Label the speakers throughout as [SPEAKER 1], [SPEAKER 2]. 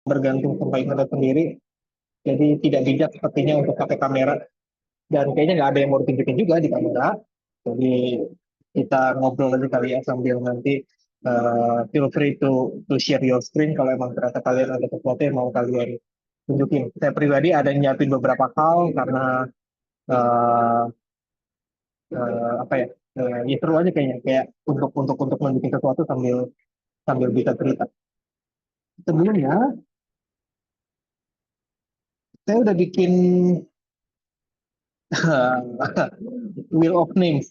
[SPEAKER 1] bergantung sama internet sendiri, jadi tidak bijak sepertinya untuk pakai kamera. Dan kayaknya nggak ada yang mau ditunjukin juga di kamera. Jadi kita ngobrol aja kali ya sambil nanti feel free to share your screen kalau emang ternyata kalian ada sesuatu yang mau kalian tunjukin. Saya pribadi ada nyiapin beberapa hal karena uh, apa ya, ya seru aja kayaknya kayak untuk nunjukin sesuatu sambil sambil bisa cerita. Sebelumnya saya udah bikin wheel of names.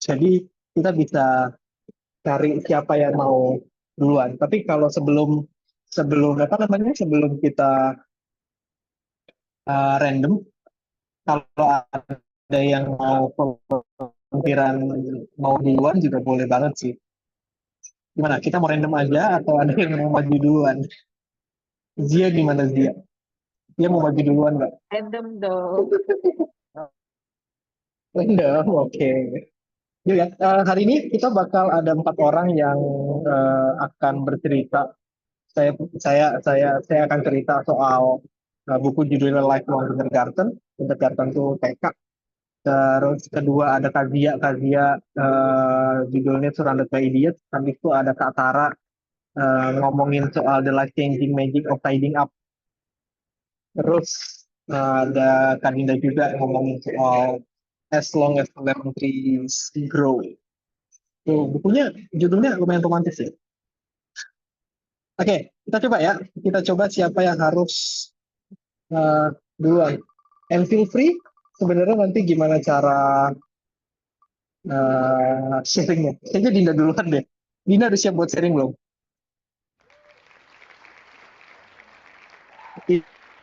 [SPEAKER 1] Jadi kita bisa cari siapa yang mau duluan. Tapi kalau sebelum sebelum apa namanya sebelum kita random, kalau ada yang mau pemikiran mau duluan juga boleh banget sih. Gimana? Kita mau random aja atau ada yang mau maju duluan? Zia gimana Zia? Dia mau maju duluan nggak?
[SPEAKER 2] Random dong.
[SPEAKER 1] Random, oke. Yuk ya, hari ini kita bakal ada 4 orang yang akan bercerita. Saya akan cerita soal buku judulnya Lifelong Kindergarten. Kindergarten itu TK. Terus kedua ada Kazia judulnya Surrounded by Idiots. Habis itu ada Kak Tara ngomongin soal The Life Changing Magic of Tidying Up. Terus ada Kak Dinda juga ngomongin soal As Long as the Lemon Trees Grow. Tuh, bukunya judulnya lumayan romantis ya. Oke, kita coba ya. Kita coba siapa yang harus duluan. And feel free sebenarnya nanti gimana cara sharingnya. Kayaknya Dinda duluan deh. Dinda udah siap buat sharing belum?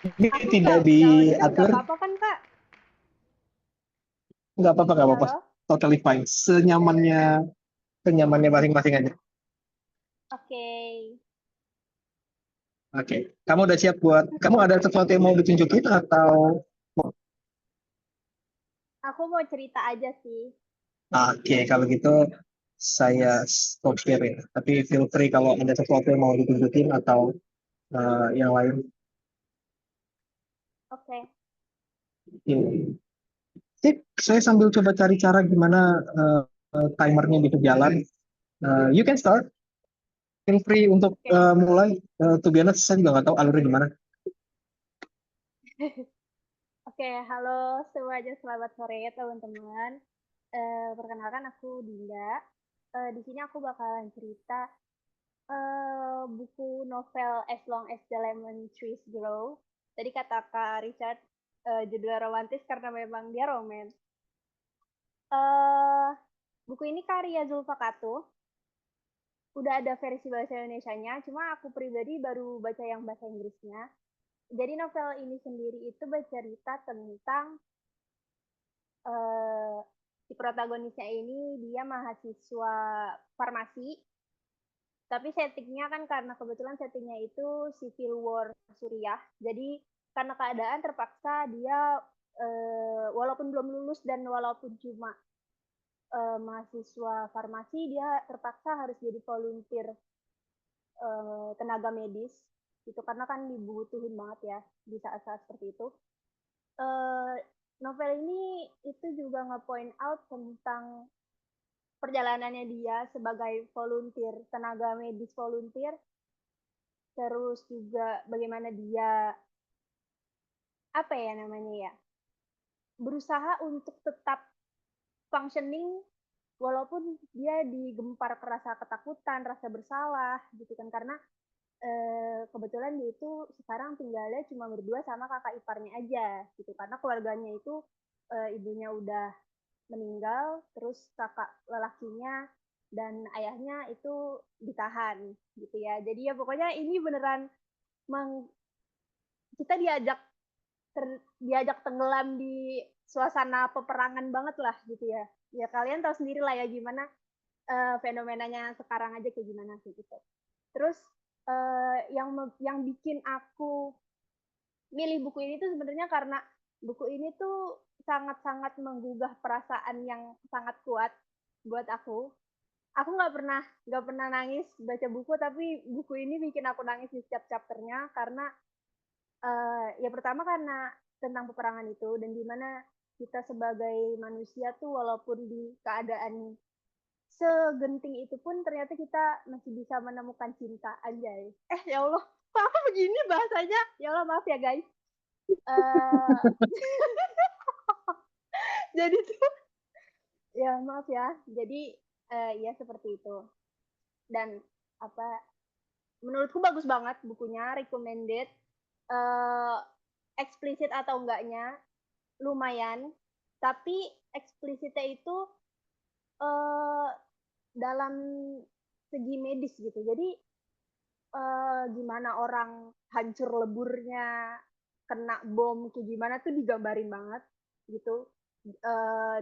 [SPEAKER 1] Ini
[SPEAKER 2] Aku
[SPEAKER 1] tidak
[SPEAKER 2] nggak audible, nggak
[SPEAKER 1] diatur,
[SPEAKER 2] apa-apa kan, Kak?
[SPEAKER 1] nggak apa-apa, nggak apa-apa.
[SPEAKER 2] Halo?
[SPEAKER 1] Totally fine. Senyamannya masing-masing aja.
[SPEAKER 2] Oke.
[SPEAKER 1] Oke, kamu udah siap buat, kamu ada sesuatu yang mau ditunjukin atau?
[SPEAKER 2] Aku mau cerita aja sih.
[SPEAKER 1] Oke, kalau gitu saya stop share ya. Tapi feel free kalau ada sesuatu yang mau ditunjukin atau yang lain.
[SPEAKER 2] Oke.
[SPEAKER 1] Hmm. Sip, saya sambil coba cari cara gimana timernya bisa jalan. You can start. Feel free untuk
[SPEAKER 2] Oke.
[SPEAKER 1] mulai. To be honest, saya juga nggak tahu alurnya gimana.
[SPEAKER 2] Oke, halo semuanya, selamat sore teman-teman. Perkenalkan aku Dinda. Di sini aku bakalan cerita buku novel As Long as the Lemon Trees Grow. Tadi kata Kak Richard, judulnya romantis karena memang dia romance. Eh, buku ini karya Zulfa Katuh. Udah ada versi bahasa Indonesianya, cuma aku pribadi baru baca yang bahasa Inggrisnya. Jadi novel ini sendiri itu bercerita tentang eh, si protagonisnya ini dia mahasiswa farmasi, tapi settingnya kan karena kebetulan settingnya itu civil war Suriah, jadi karena keadaan terpaksa dia walaupun belum lulus dan walaupun cuma mahasiswa farmasi, dia terpaksa harus jadi volunteer tenaga medis itu karena kan dibutuhin banget ya di saat-saat seperti itu. eh, Novel ini itu juga nge-point out tentang perjalanannya dia sebagai volunteer, tenaga medis volunteer, terus juga bagaimana dia apa ya namanya ya, berusaha untuk tetap functioning walaupun dia digempar rasa ketakutan, rasa bersalah gitu kan karena kebetulan dia itu sekarang tinggalnya cuma berdua sama kakak iparnya aja gitu karena keluarganya itu ibunya udah meninggal, terus kakak lelakinya dan ayahnya itu ditahan gitu ya. Jadi ya pokoknya ini beneran kita diajak tenggelam di suasana peperangan banget lah gitu ya. Ya kalian tahu sendiri lah ya gimana fenomenanya sekarang aja kayak gimana sih gitu. Terus yang bikin aku milih buku ini tuh sebenarnya karena buku ini tuh sangat-sangat menggugah perasaan yang sangat kuat buat aku. aku nggak pernah nangis baca buku, tapi buku ini bikin aku nangis di setiap chapternya karena ya pertama karena tentang peperangan itu dan dimana kita sebagai manusia tuh walaupun di keadaan segenting itu pun ternyata kita masih bisa menemukan cinta, anjay. Ya Allah, kok aku begini bahasanya? Ya Allah, maaf ya guys. Eh jadi tuh ya maaf ya. Jadi ya seperti itu. Dan apa menurutku bagus banget bukunya, recommended. Eh Eksplisit atau enggaknya lumayan, tapi eksplisitnya itu eh dalam segi medis gitu. Jadi gimana orang hancur leburnya kena bom kayak gimana tuh digambarin banget gitu.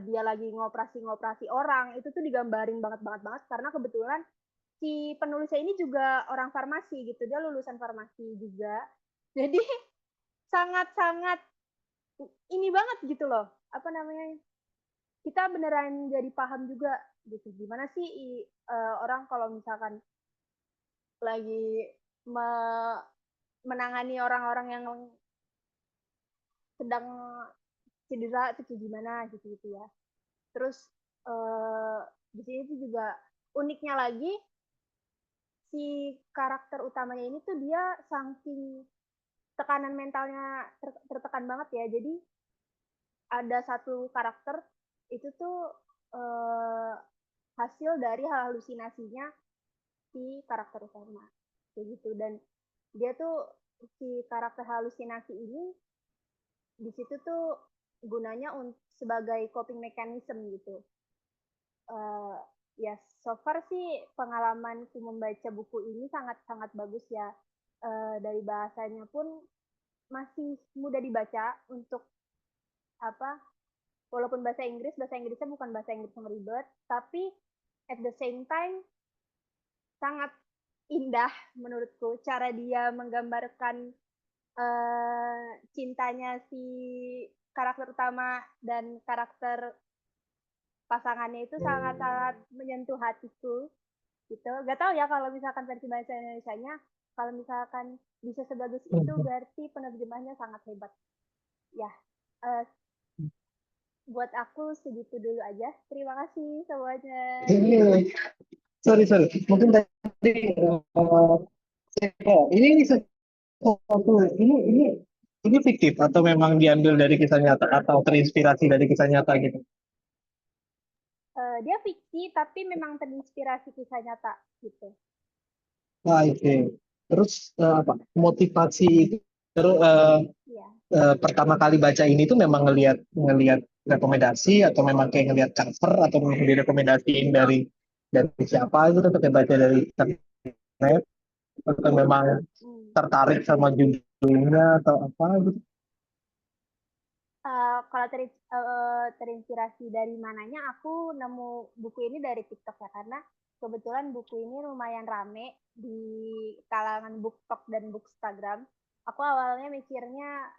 [SPEAKER 2] Dia lagi ngoperasi orang itu tuh digambarin banget banget banget karena kebetulan si penulisnya ini juga orang farmasi gitu, dia lulusan farmasi juga, jadi sangat-sangat ini banget gitu loh, apa namanya, kita beneran jadi paham juga gitu gimana sih orang kalau misalkan lagi menangani orang-orang yang sedang cedera itu kayak gimana gitu ya. Terus di sini tuh juga uniknya lagi si karakter utamanya ini tuh dia saking tekanan mentalnya tertekan banget ya. Jadi ada satu karakter itu tuh hasil dari halusinasinya si karakter utama kayak gitu. Dan dia tuh si karakter halusinasi ini di situ tuh gunanya sebagai coping mechanism gitu. uh, Ya so far sih pengalamanku membaca buku ini sangat-sangat bagus ya. Dari bahasanya pun masih mudah dibaca untuk apa, walaupun bahasa Inggrisnya bukan bahasa Inggris yang ribet, tapi at the same time sangat indah menurutku cara dia menggambarkan cintanya si karakter utama dan karakter pasangannya itu sangat-sangat menyentuh hatiku gitu. Gak tau ya kalau misalkan versi bahasa Indonesia-nya, kalau misalkan bisa sebagus itu berarti penerjemahnya sangat hebat. Ya, uh, buat aku segitu dulu aja. Terima kasih semuanya.
[SPEAKER 1] Sorry, sorry. Mungkin tadi ini sesuatu ini fiktif atau memang diambil dari kisah nyata atau terinspirasi dari kisah nyata gitu.
[SPEAKER 2] Dia fiksi tapi memang terinspirasi kisah nyata gitu.
[SPEAKER 1] Nah, oke. Terus apa motivasi itu terus
[SPEAKER 2] Iya.
[SPEAKER 1] pertama kali baca ini tuh memang ngelihat ngelihat rekomendasi atau memang kayak ngelihat cover atau memang direkomendasiin dari siapa itu tetap baca dari internet atau memang
[SPEAKER 2] Hmm.
[SPEAKER 1] tertarik sama judulnya atau apa gitu.
[SPEAKER 2] Kalau terinspirasi dari mananya, aku nemu buku ini dari TikTok ya, karena kebetulan buku ini lumayan rame di kalangan BookTok dan Bookstagram. Aku awalnya mikirnya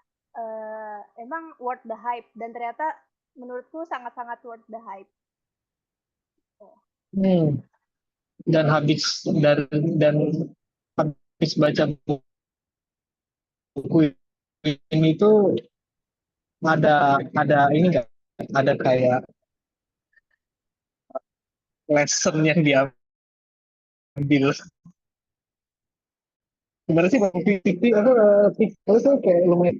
[SPEAKER 2] emang worth the hype, dan ternyata menurutku sangat-sangat worth the hype.
[SPEAKER 1] Hmm. Dan dan habis baca buku ini tuh ada ini nggak ada kayak lesson yang diambil gimana sih bang fiktif aku fiktif tuh kayak lumayan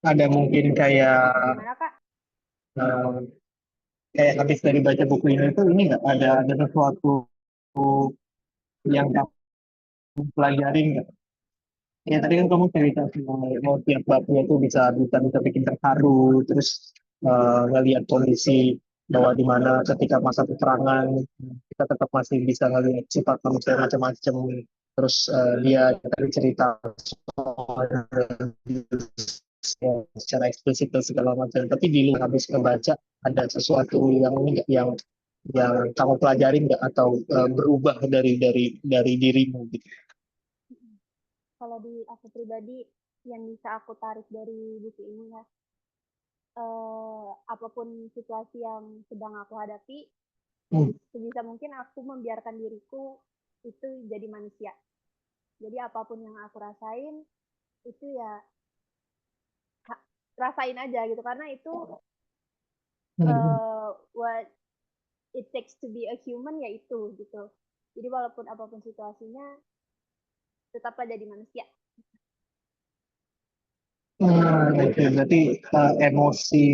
[SPEAKER 1] ada mungkin kayak
[SPEAKER 2] Gimana, Kak?
[SPEAKER 1] eh, kayak habis dari baca buku ini tuh ini nggak ada sesuatu yang kamu pelajari nggak? Ya tadi kan kamu cerita mau tiap babnya itu bisa bisa bisa bikin terharu, terus ngelihat kondisi bahwa di mana ketika masa peperangan kita tetap masih bisa ngelihat sifat manusia macam-macam. Terus dia tadi cerita soal ya, secara eksplisit dan segala macam. Tapi di luar habis membaca ada sesuatu yang kamu pelajari nggak atau berubah dari dirimu gitu.
[SPEAKER 2] Kalau di aku pribadi, yang bisa aku tarik dari buku ini ya, apapun situasi yang sedang aku hadapi,
[SPEAKER 1] Hmm.
[SPEAKER 2] sebisa mungkin aku membiarkan diriku itu jadi manusia. Jadi apapun yang aku rasain itu ya rasain aja gitu, karena itu
[SPEAKER 1] Hmm.
[SPEAKER 2] what it takes to be a human, ya itu gitu. Jadi walaupun apapun situasinya tetaplah jadi manusia.
[SPEAKER 1] Oke, berarti emosi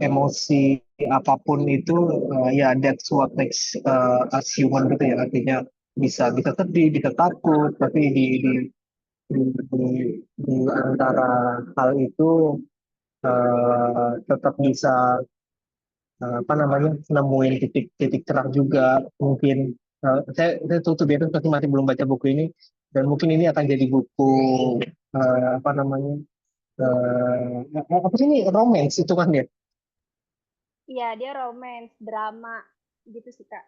[SPEAKER 1] emosi apapun itu ya that's what makes us human gitu ya, artinya bisa bisa sedih, bisa takut, tapi di antara hal itu tetap bisa apa namanya nemuin titik-titik terang juga mungkin. Saya tutup ya, pasti masih belum baca buku ini, dan mungkin ini akan jadi buku apa namanya apa sih ini, romance itu kan ya.
[SPEAKER 2] Iya, dia romance, drama gitu sih, Kak.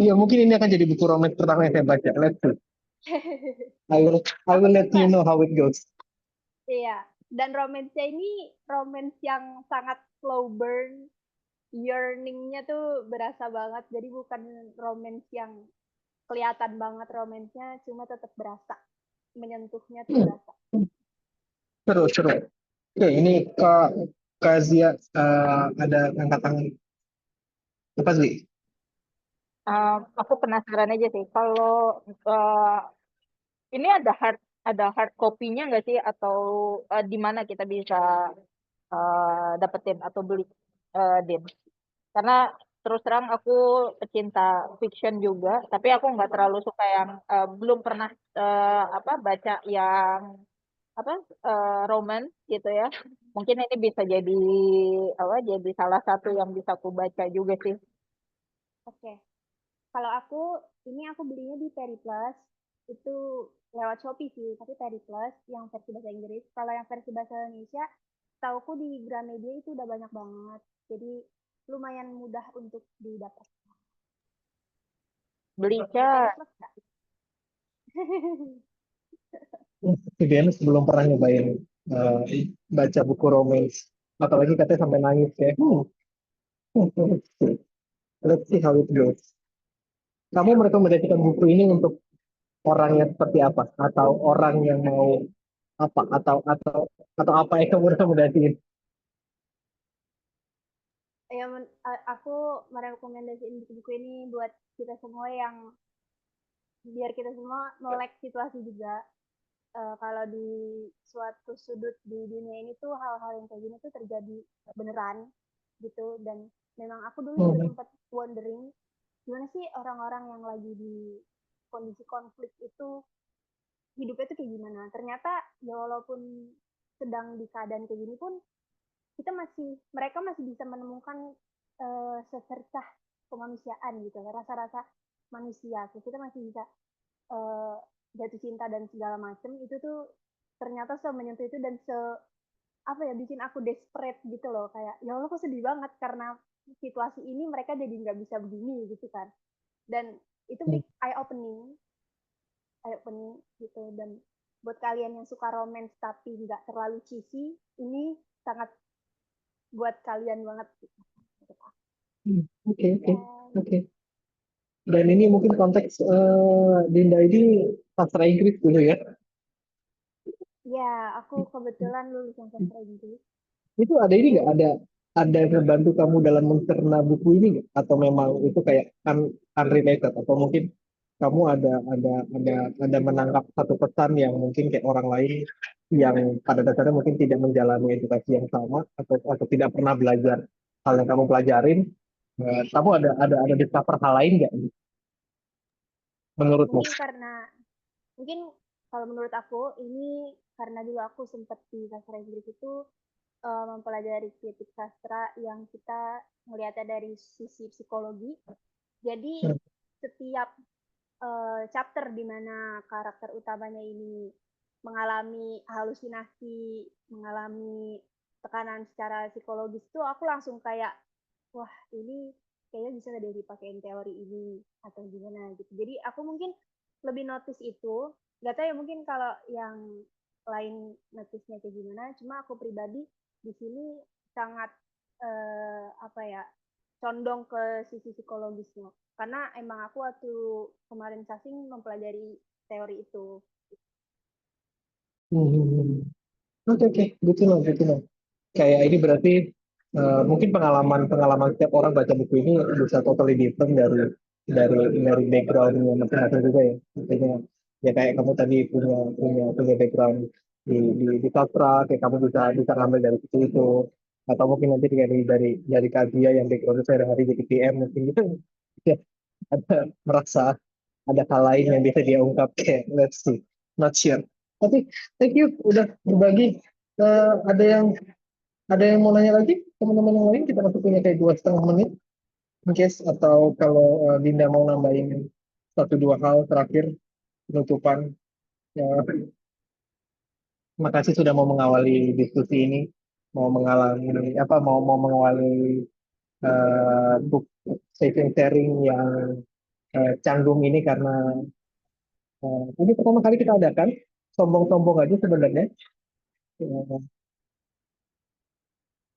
[SPEAKER 1] Iya, mungkin ini akan jadi buku romance pertama yang saya baca. Let's see. I will
[SPEAKER 2] Aku
[SPEAKER 1] let you
[SPEAKER 2] suka.
[SPEAKER 1] know how it goes.
[SPEAKER 2] Iya. Dan romance-nya ini romance yang sangat slow burn, yearning-nya tuh berasa banget. Jadi bukan romance yang kelihatan banget romance-nya, cuma tetap berasa. Menyentuhnya tuh
[SPEAKER 1] Hmm,
[SPEAKER 2] berasa.
[SPEAKER 1] seru seru. Oke, ini Kak Zia ada angkat tangan apa sih?
[SPEAKER 3] Aku penasaran aja sih, kalau ini ada hard copy-nya nggak sih, atau di mana kita bisa dapetin atau beli, Din? Karena terus terang aku pecinta fiction juga, tapi aku nggak terlalu suka yang belum pernah apa baca yang apa romance gitu ya. Mungkin ini bisa jadi apa, jadi salah satu yang bisa aku baca juga sih.
[SPEAKER 2] Oke. Kalau ini aku belinya di Periplus, itu lewat Shopee sih, tapi Periplus yang versi bahasa Inggris. Kalau yang versi bahasa Indonesia, tauku di Gramedia itu udah banyak banget. Jadi lumayan mudah untuk didapat. Di
[SPEAKER 3] Belinya
[SPEAKER 2] Periplus, Kak.
[SPEAKER 1] Vivian belum pernah nyobain baca buku romance, apalagi katanya sampai nangis ya. Let's see how it goes. Kamu merekomendasikan buku ini untuk orang yang seperti apa, atau orang yang mau apa, atau apa yang kamu rekomendasiin?
[SPEAKER 2] Ya, aku merekomendasikan buku-buku ini buat kita semua, yang biar kita semua melek situasi juga. Kalau di suatu sudut di dunia ini tuh hal-hal yang kayak gini tuh terjadi beneran gitu. Dan memang aku dulu juga
[SPEAKER 1] Hmm.
[SPEAKER 2] sempat wondering gimana sih orang-orang yang lagi di kondisi konflik itu hidupnya tuh kayak gimana. Ternyata ya walaupun sedang di keadaan kayak gini pun mereka masih bisa menemukan secercah kemanusiaan gitu, rasa-rasa manusia. Kita masih bisa uh, jatuh cinta dan segala macem. Itu tuh ternyata menyentuh itu, dan apa ya, bikin aku desperate gitu loh, kayak ya Allah kok sedih banget karena situasi ini mereka jadi nggak bisa begini gitu kan. Dan itu eye opening gitu. Dan buat kalian yang suka romance tapi nggak terlalu cheesy, ini sangat buat kalian banget gitu.
[SPEAKER 1] Oke, oke,
[SPEAKER 2] Dan
[SPEAKER 1] oke. Dan ini mungkin konteks Dinda ini sastra Inggris dulu ya.
[SPEAKER 2] ya, aku kebetulan lulusan sastra Inggris.
[SPEAKER 1] Itu ada ini nggak, ada yang membantu kamu dalam mencerna buku ini nggak? Atau memang itu kayak unrelated, atau mungkin kamu ada menangkap satu pesan yang mungkin kayak orang lain yang pada dasarnya mungkin tidak menjalani edukasi yang sama, atau tidak pernah belajar hal yang kamu pelajarin, kamu ada discover hal lain nggak menurutmu?
[SPEAKER 2] Mungkin karena mungkin kalau menurut aku ini karena dulu aku sempat di sastra Inggris itu mempelajari kritik sastra yang kita melihatnya dari sisi psikologi. Jadi
[SPEAKER 1] Hmm.
[SPEAKER 2] setiap chapter di mana karakter utamanya ini mengalami halusinasi, mengalami tekanan secara psikologis, tuh aku langsung kayak, wah ini kayaknya bisa deh dipakein teori ini atau gimana gitu. Jadi aku mungkin lebih notice itu. Gak tahu ya, mungkin kalau yang lain notice-nya kayak gimana. Cuma aku pribadi di sini sangat apa ya, condong ke sisi psikologisnya. Karena emang aku waktu kemarin sasing mempelajari teori itu.
[SPEAKER 1] Oke, oke, good to know, good to know. Kayak ini berarti mungkin pengalaman setiap orang baca buku ini bisa totally different dari backgroundnya masing-masing juga ya. Maksudnya ya kayak kamu tadi punya background di sastra, kayak kamu bisa ngambil dari situ itu, atau mungkin nanti dari Kazia yang backgroundnya sehari-hari jadi PM mungkin gitu. Ya, ada merasa ada hal lain yang bisa dia ungkap kayak let's see, not sure. Tapi thank you udah berbagi. Ada yang mau nanya lagi teman-teman yang lain? Kita masih punya kayak 2,5 menit, guys. Atau kalau Dinda mau nambahin satu dua hal terakhir penutupan. Ya, terima kasih sudah mau mengawali diskusi ini, mau mengalami apa mau mengawali book sharing yang canggung ini karena ini pertama kali kita adakan. Sombong-sombong aja sebenarnya. Eh,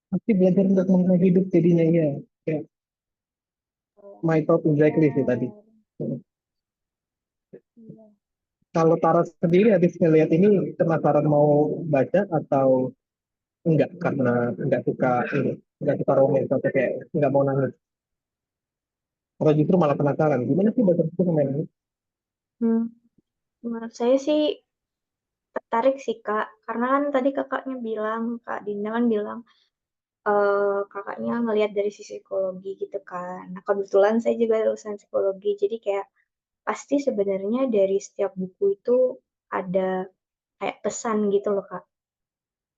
[SPEAKER 1] Pasti belajar untuk mengenai hidup jadinya ya. Kayak my thought exactly sih tadi.
[SPEAKER 2] Iya.
[SPEAKER 1] Kalau Tara sendiri habis ngelihat ini penasaran mau baca atau enggak karena enggak suka romance atau kayak enggak mau nangis atau justru malah penasaran gimana sih baca buku sama ini.
[SPEAKER 4] Hmm, menurut saya sih tertarik sih Kak, karena kan tadi kakaknya bilang, Kak Dinda kan bilang, kakaknya ngelihat dari sisi psikologi gitu kan. Nah kebetulan saya juga lulusan psikologi, jadi kayak pasti sebenarnya dari setiap buku itu ada kayak pesan gitu loh Kak,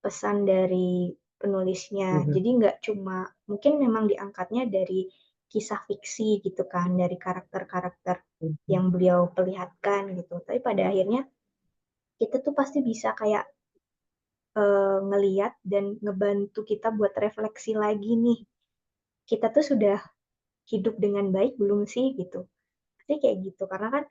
[SPEAKER 4] pesan dari penulisnya.
[SPEAKER 1] Mhm.
[SPEAKER 4] Jadi nggak cuma, mungkin memang diangkatnya dari kisah fiksi gitu kan, dari karakter-karakter yang beliau perlihatkan gitu. Tapi pada akhirnya kita tuh pasti bisa kayak ngeliat dan ngebantu kita buat refleksi lagi nih. Kita tuh sudah hidup dengan baik belum sih gitu. Pasti kayak gitu. Karena kan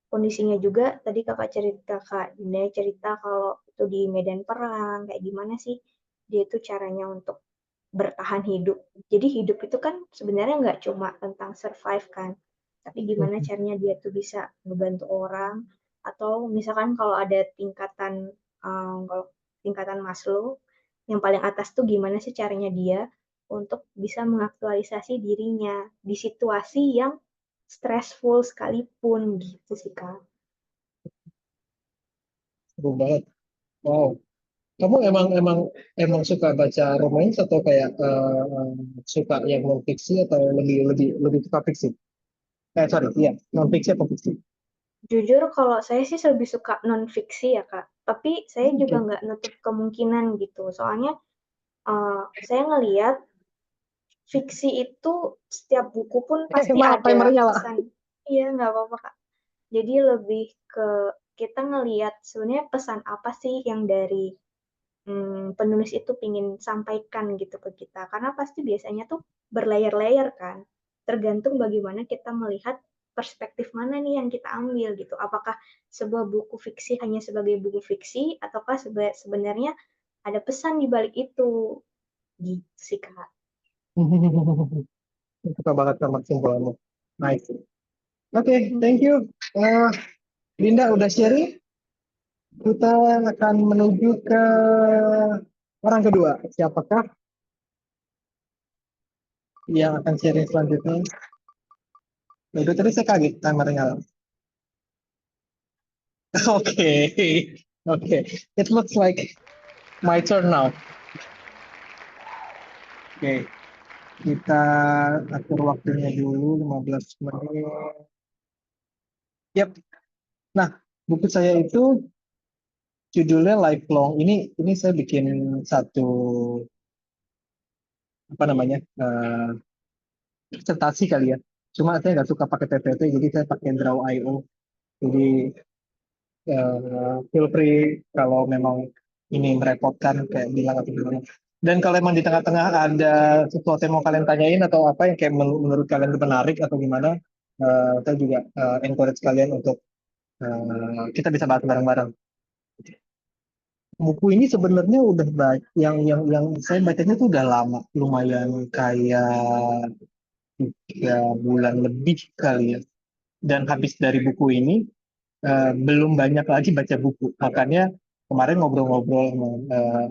[SPEAKER 4] kondisinya juga tadi kakak cerita, Kak Dinda cerita kalau itu di medan perang, kayak gimana sih dia tuh caranya untuk bertahan hidup. Jadi hidup itu kan sebenarnya nggak cuma tentang survive kan, tapi gimana caranya dia tuh bisa ngebantu orang, atau misalkan kalau ada kalau tingkatan Maslow, yang paling atas tuh gimana sih caranya dia untuk bisa mengaktualisasi dirinya di situasi yang stressful sekalipun gitu sih Kak.
[SPEAKER 1] Seru banget. Wow, kamu emang suka baca romance atau kayak suka yang non fiksi atau lebih lebih lebih suka fiksi? Sorry, iya, non fiksi atau fiksi?
[SPEAKER 4] Jujur kalau saya sih lebih suka non fiksi ya Kak, tapi saya juga
[SPEAKER 1] Oke.
[SPEAKER 4] nggak nutup kemungkinan gitu. Soalnya saya ngelihat fiksi itu setiap buku pun pasti
[SPEAKER 1] Malah
[SPEAKER 4] ada
[SPEAKER 1] timernya nyala.
[SPEAKER 4] pesan. Iya, nggak apa-apa, Kak. Jadi lebih ke kita ngelihat sebenarnya pesan apa sih yang dari penulis itu pingin sampaikan gitu ke kita. Karena pasti biasanya tuh berlayer-layer kan. Tergantung bagaimana kita melihat perspektif mana nih yang kita ambil gitu. Apakah sebuah buku fiksi hanya sebagai buku fiksi ataukah sebenarnya ada pesan di balik itu gitu sih, Kak.
[SPEAKER 1] Suka banget sama kesimpulanmu. Nice. Oke, thank you. Linda udah sharing. Kita akan menuju ke orang kedua. Siapakah yang akan sharing selanjutnya? Itu tadi saya kaget timernya. Oke, oke. It looks like my turn now. Oke, kita atur waktunya dulu 15 menit. Yap. Nah, buku saya itu judulnya Lifelong. Ini saya bikin satu apa namanya presentasi kali ya. Cuma saya nggak suka pakai PPT, jadi saya pakai Draw.io. Jadi feel free kalau memang ini merepotkan kayak bilang atau gimana. Dan kalau emang di tengah-tengah ada sesuatu yang mau kalian tanyain atau apa yang kayak menurut kalian itu menarik atau gimana, saya juga encourage kalian untuk kita bisa bahas bareng-bareng. buku ini sebenarnya udah yang saya bacanya tuh udah lama, lumayan kayak 3 bulan lebih kali ya. Dan habis dari buku ini belum banyak lagi baca buku. Makanya kemarin ngobrol-ngobrol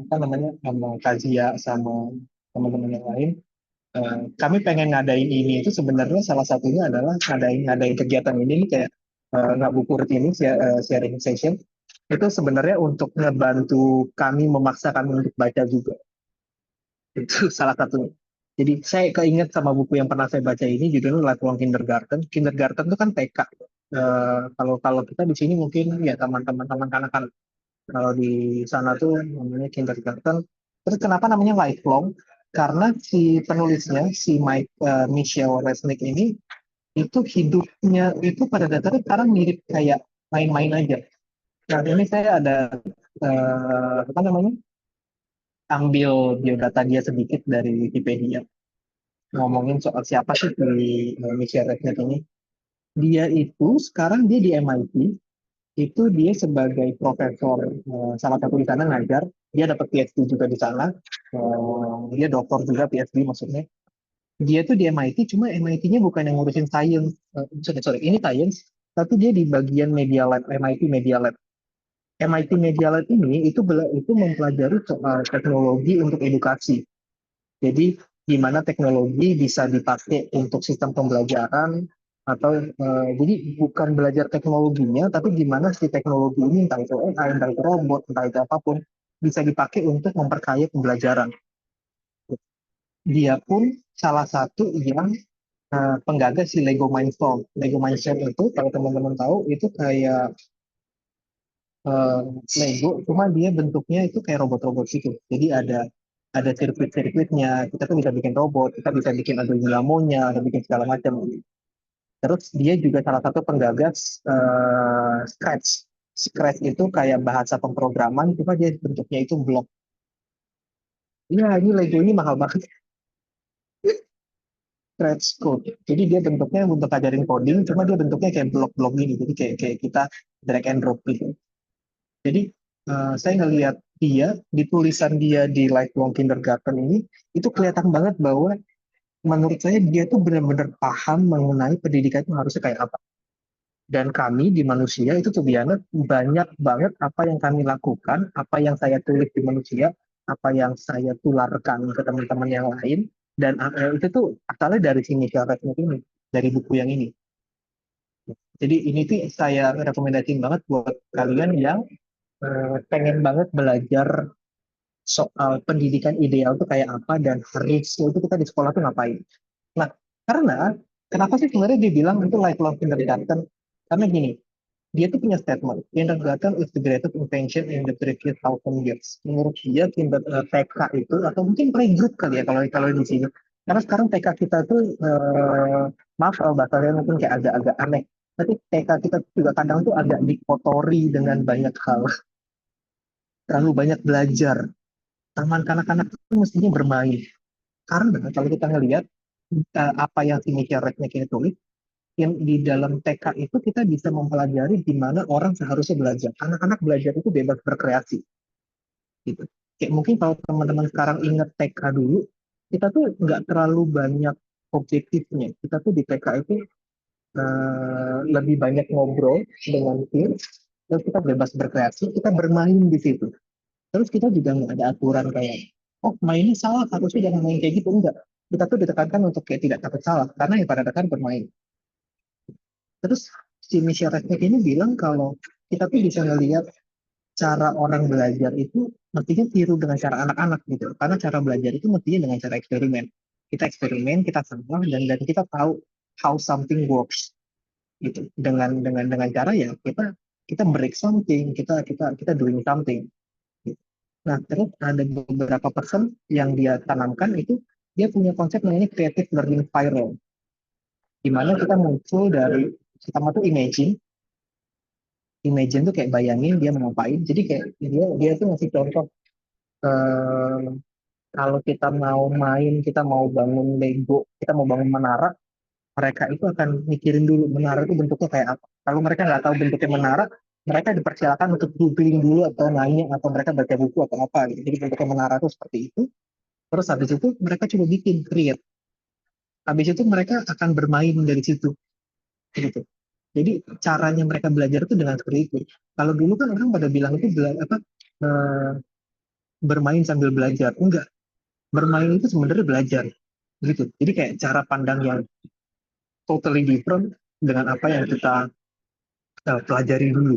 [SPEAKER 1] apa namanya sama Kazia sama teman-teman yang lain, kami pengen ngadain ini itu sebenarnya salah satunya adalah ngadain kegiatan ini nih kayak nggak buku ini sharing session itu sebenarnya untuk ngebantu kami memaksa kami untuk baca juga. Itu salah satunya. Jadi saya keinget sama buku yang pernah saya baca ini judulnya Lifelong Kindergarten. Kindergarten itu kan TK. Kalau kalau kita di sini mungkin ya teman-teman kanak-kanak. Kalau di sana tuh namanya kindergarten. Terus kenapa namanya lifelong? Karena si penulisnya, si Michelle Resnick ini, itu hidupnya itu pada dasarnya sekarang mirip kayak main-main aja. Nah ini saya ada apa namanya ambil biodata dia sedikit dari Wikipedia ngomongin soal siapa sih si Michelle Resnick ini. Dia itu sekarang dia di MIT itu dia sebagai profesor salah satu di sana ngajar, dia dapat PhD juga di sana, dia doktor juga PhD maksudnya. Dia tuh di MIT, cuma MIT-nya bukan yang ngurusin science, sorry, ini science, tapi dia di bagian Media Lab, MIT Media Lab. MIT Media Lab ini itu mempelajari soal teknologi untuk edukasi. Jadi gimana teknologi bisa dipakai untuk sistem pembelajaran atau jadi bukan belajar teknologinya, tapi gimana si teknologi ini entah itu AI, entah itu robot, entah itu apapun bisa dipakai untuk memperkaya pembelajaran. Dia pun salah satu yang penggagas si Lego Mindstorm. Lego Mindstorm itu kalau teman-teman tahu itu kayak eh, Lego, cuma dia bentuknya itu kayak robot-robot gitu. Jadi ada sirkuit-sirkuitnya. Kita tuh bisa bikin robot, kita bisa bikin ada dinamonya, ada bikin segala macam. Terus dia juga salah satu penggagas Scratch. Scratch itu kayak bahasa pemrograman, cuma dia bentuknya itu blok. Iya, ini Lego ini mahal banget. Scratch code. Jadi dia bentuknya untuk ajarin coding, cuma dia bentuknya kayak blok-blok gini. Jadi kayak kita drag and drop gitu. Jadi saya ngelihat dia di tulisan dia di Lifelong Kindergarten ini itu kelihatan banget bahwa menurut saya dia tuh benar-benar paham mengenai pendidikan itu harusnya kayak apa. Dan kami di manusia itu tuh biasanya banyak banget apa yang kami lakukan, apa yang saya tulis di manusia, apa yang saya tularkan ke teman-teman yang lain, dan itu tuh asalnya dari sini Resnick ini, dari buku yang ini. Jadi ini tuh saya rekomendasiin banget buat kalian yang pengen banget belajar soal pendidikan ideal itu kayak apa dan harusnya itu kita di sekolah tuh ngapain. Nah, karena kenapa sih sebenarnya dia bilang itu lifelong kindergarten? Karena gini, dia tuh punya statement, kindergarten is the greatest invention in the previous 1,000 years. Menurut dia TK itu atau mungkin playgroup kali ya kalau kalau di sini. Karena sekarang TK kita tuh maaf kalau bahasanya mungkin kayak agak-agak aneh. Tapi TK kita juga kadang tuh agak dikotori dengan banyak hal, terlalu banyak belajar. Taman kanak-kanak itu mestinya bermain. Karena kalau kita ngelihat apa yang si Michael Resnick ini tulis, yang di dalam TK itu kita bisa mempelajari di mana orang seharusnya belajar. Anak-anak belajar itu bebas berkreasi. Gitu. Kayak mungkin kalau teman-teman sekarang ingat TK dulu, kita tuh nggak terlalu banyak objektifnya. Kita tuh di TK itu lebih banyak ngobrol dengan tim, terus kita bebas berkreasi, kita bermain di situ. Terus kita juga nggak ada aturan kayak, oh mainnya salah, harusnya jangan main kayak gitu. Enggak. Kita tuh ditekankan untuk kayak tidak takut salah, karena yang pada dasarnya bermain. Terus si Michelle Resnick ini bilang kalau kita tuh bisa ngelihat cara orang belajar itu mestinya tiru dengan cara anak-anak gitu. Karena cara belajar itu mestinya dengan cara eksperimen. Kita eksperimen, kita salah dan kita tahu how something works gitu. Dengan cara ya kita break something, kita doing something. Gitu. Nah, terus ada beberapa person yang dia tanamkan itu dia punya konsep namanya creative learning spiral. Di mana kita muncul dari pertama tuh imagine tuh kayak bayangin dia mau ngapain. Jadi kayak dia tuh ngasih contoh eh, kalau kita mau main, kita mau bangun Lego, kita mau bangun menara, mereka itu akan mikirin dulu menara itu bentuknya kayak apa. Kalau mereka nggak tahu bentuknya menara, mereka dipersilakan untuk googling dulu atau nanya atau mereka baca buku atau apa gitu. Jadi bentuknya menara itu seperti itu. Terus habis itu mereka coba bikin create. Habis itu mereka akan bermain dari situ gitu. Jadi caranya mereka belajar itu dengan seperti itu. Kalau dulu kan orang pada bilang itu eh, bermain sambil belajar. Enggak, bermain itu sebenarnya belajar gitu. Jadi kayak cara pandang yang totally different dengan apa yang kita pelajari dulu.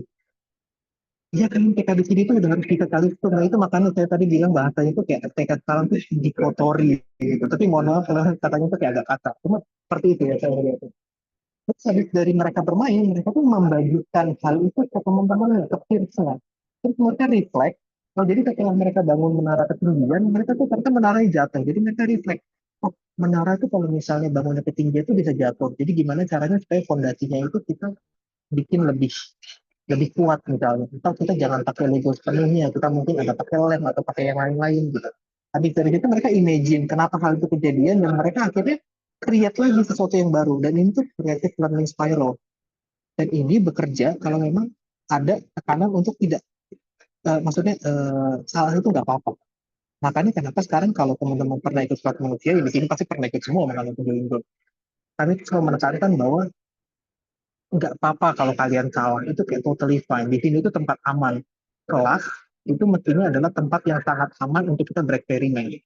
[SPEAKER 1] Iya kan TK di sini tuh udah harus dikekali tuh. Nah itu makanya saya tadi bilang bahasanya tuh kayak TK sekarang tuh dikotori gitu. Tapi mohon maaf kalau katanya tuh kayak agak kasar. Cuma seperti itu ya saya melihat. Terus habis dari mereka bermain, mereka tuh membagikan hal itu ke teman-teman ke peersnya. Terus mereka reflect. Oh, jadi ketika mereka bangun menara ketinggian, mereka tuh ternyata menaranya jatuh. Jadi mereka reflect. Oh, menara itu kalau misalnya bangunnya ketinggian itu bisa jatuh. Jadi gimana caranya supaya fondasinya itu kita bikin lebih lebih kuat misalnya. Atau kita jangan pakai Lego sepenuhnya, kita mungkin ada pakai lem atau pakai yang lain-lain gitu. Habis dari itu mereka imagine kenapa hal itu kejadian dan mereka akhirnya create lagi sesuatu yang baru. Dan ini tuh creative learning spiral. Dan ini bekerja kalau memang ada tekanan untuk tidak, maksudnya salah itu nggak apa-apa. Makanya kenapa sekarang kalau teman-teman pernah ikut suatu manusia, ya di sini pasti pernah ikut semua makanya itu kami selalu menekankan bahwa nggak apa-apa kalau kalian salah, itu kayak totally fine. Di sini itu tempat aman. Kelas itu mestinya adalah tempat yang sangat aman untuk kita bereksperimen.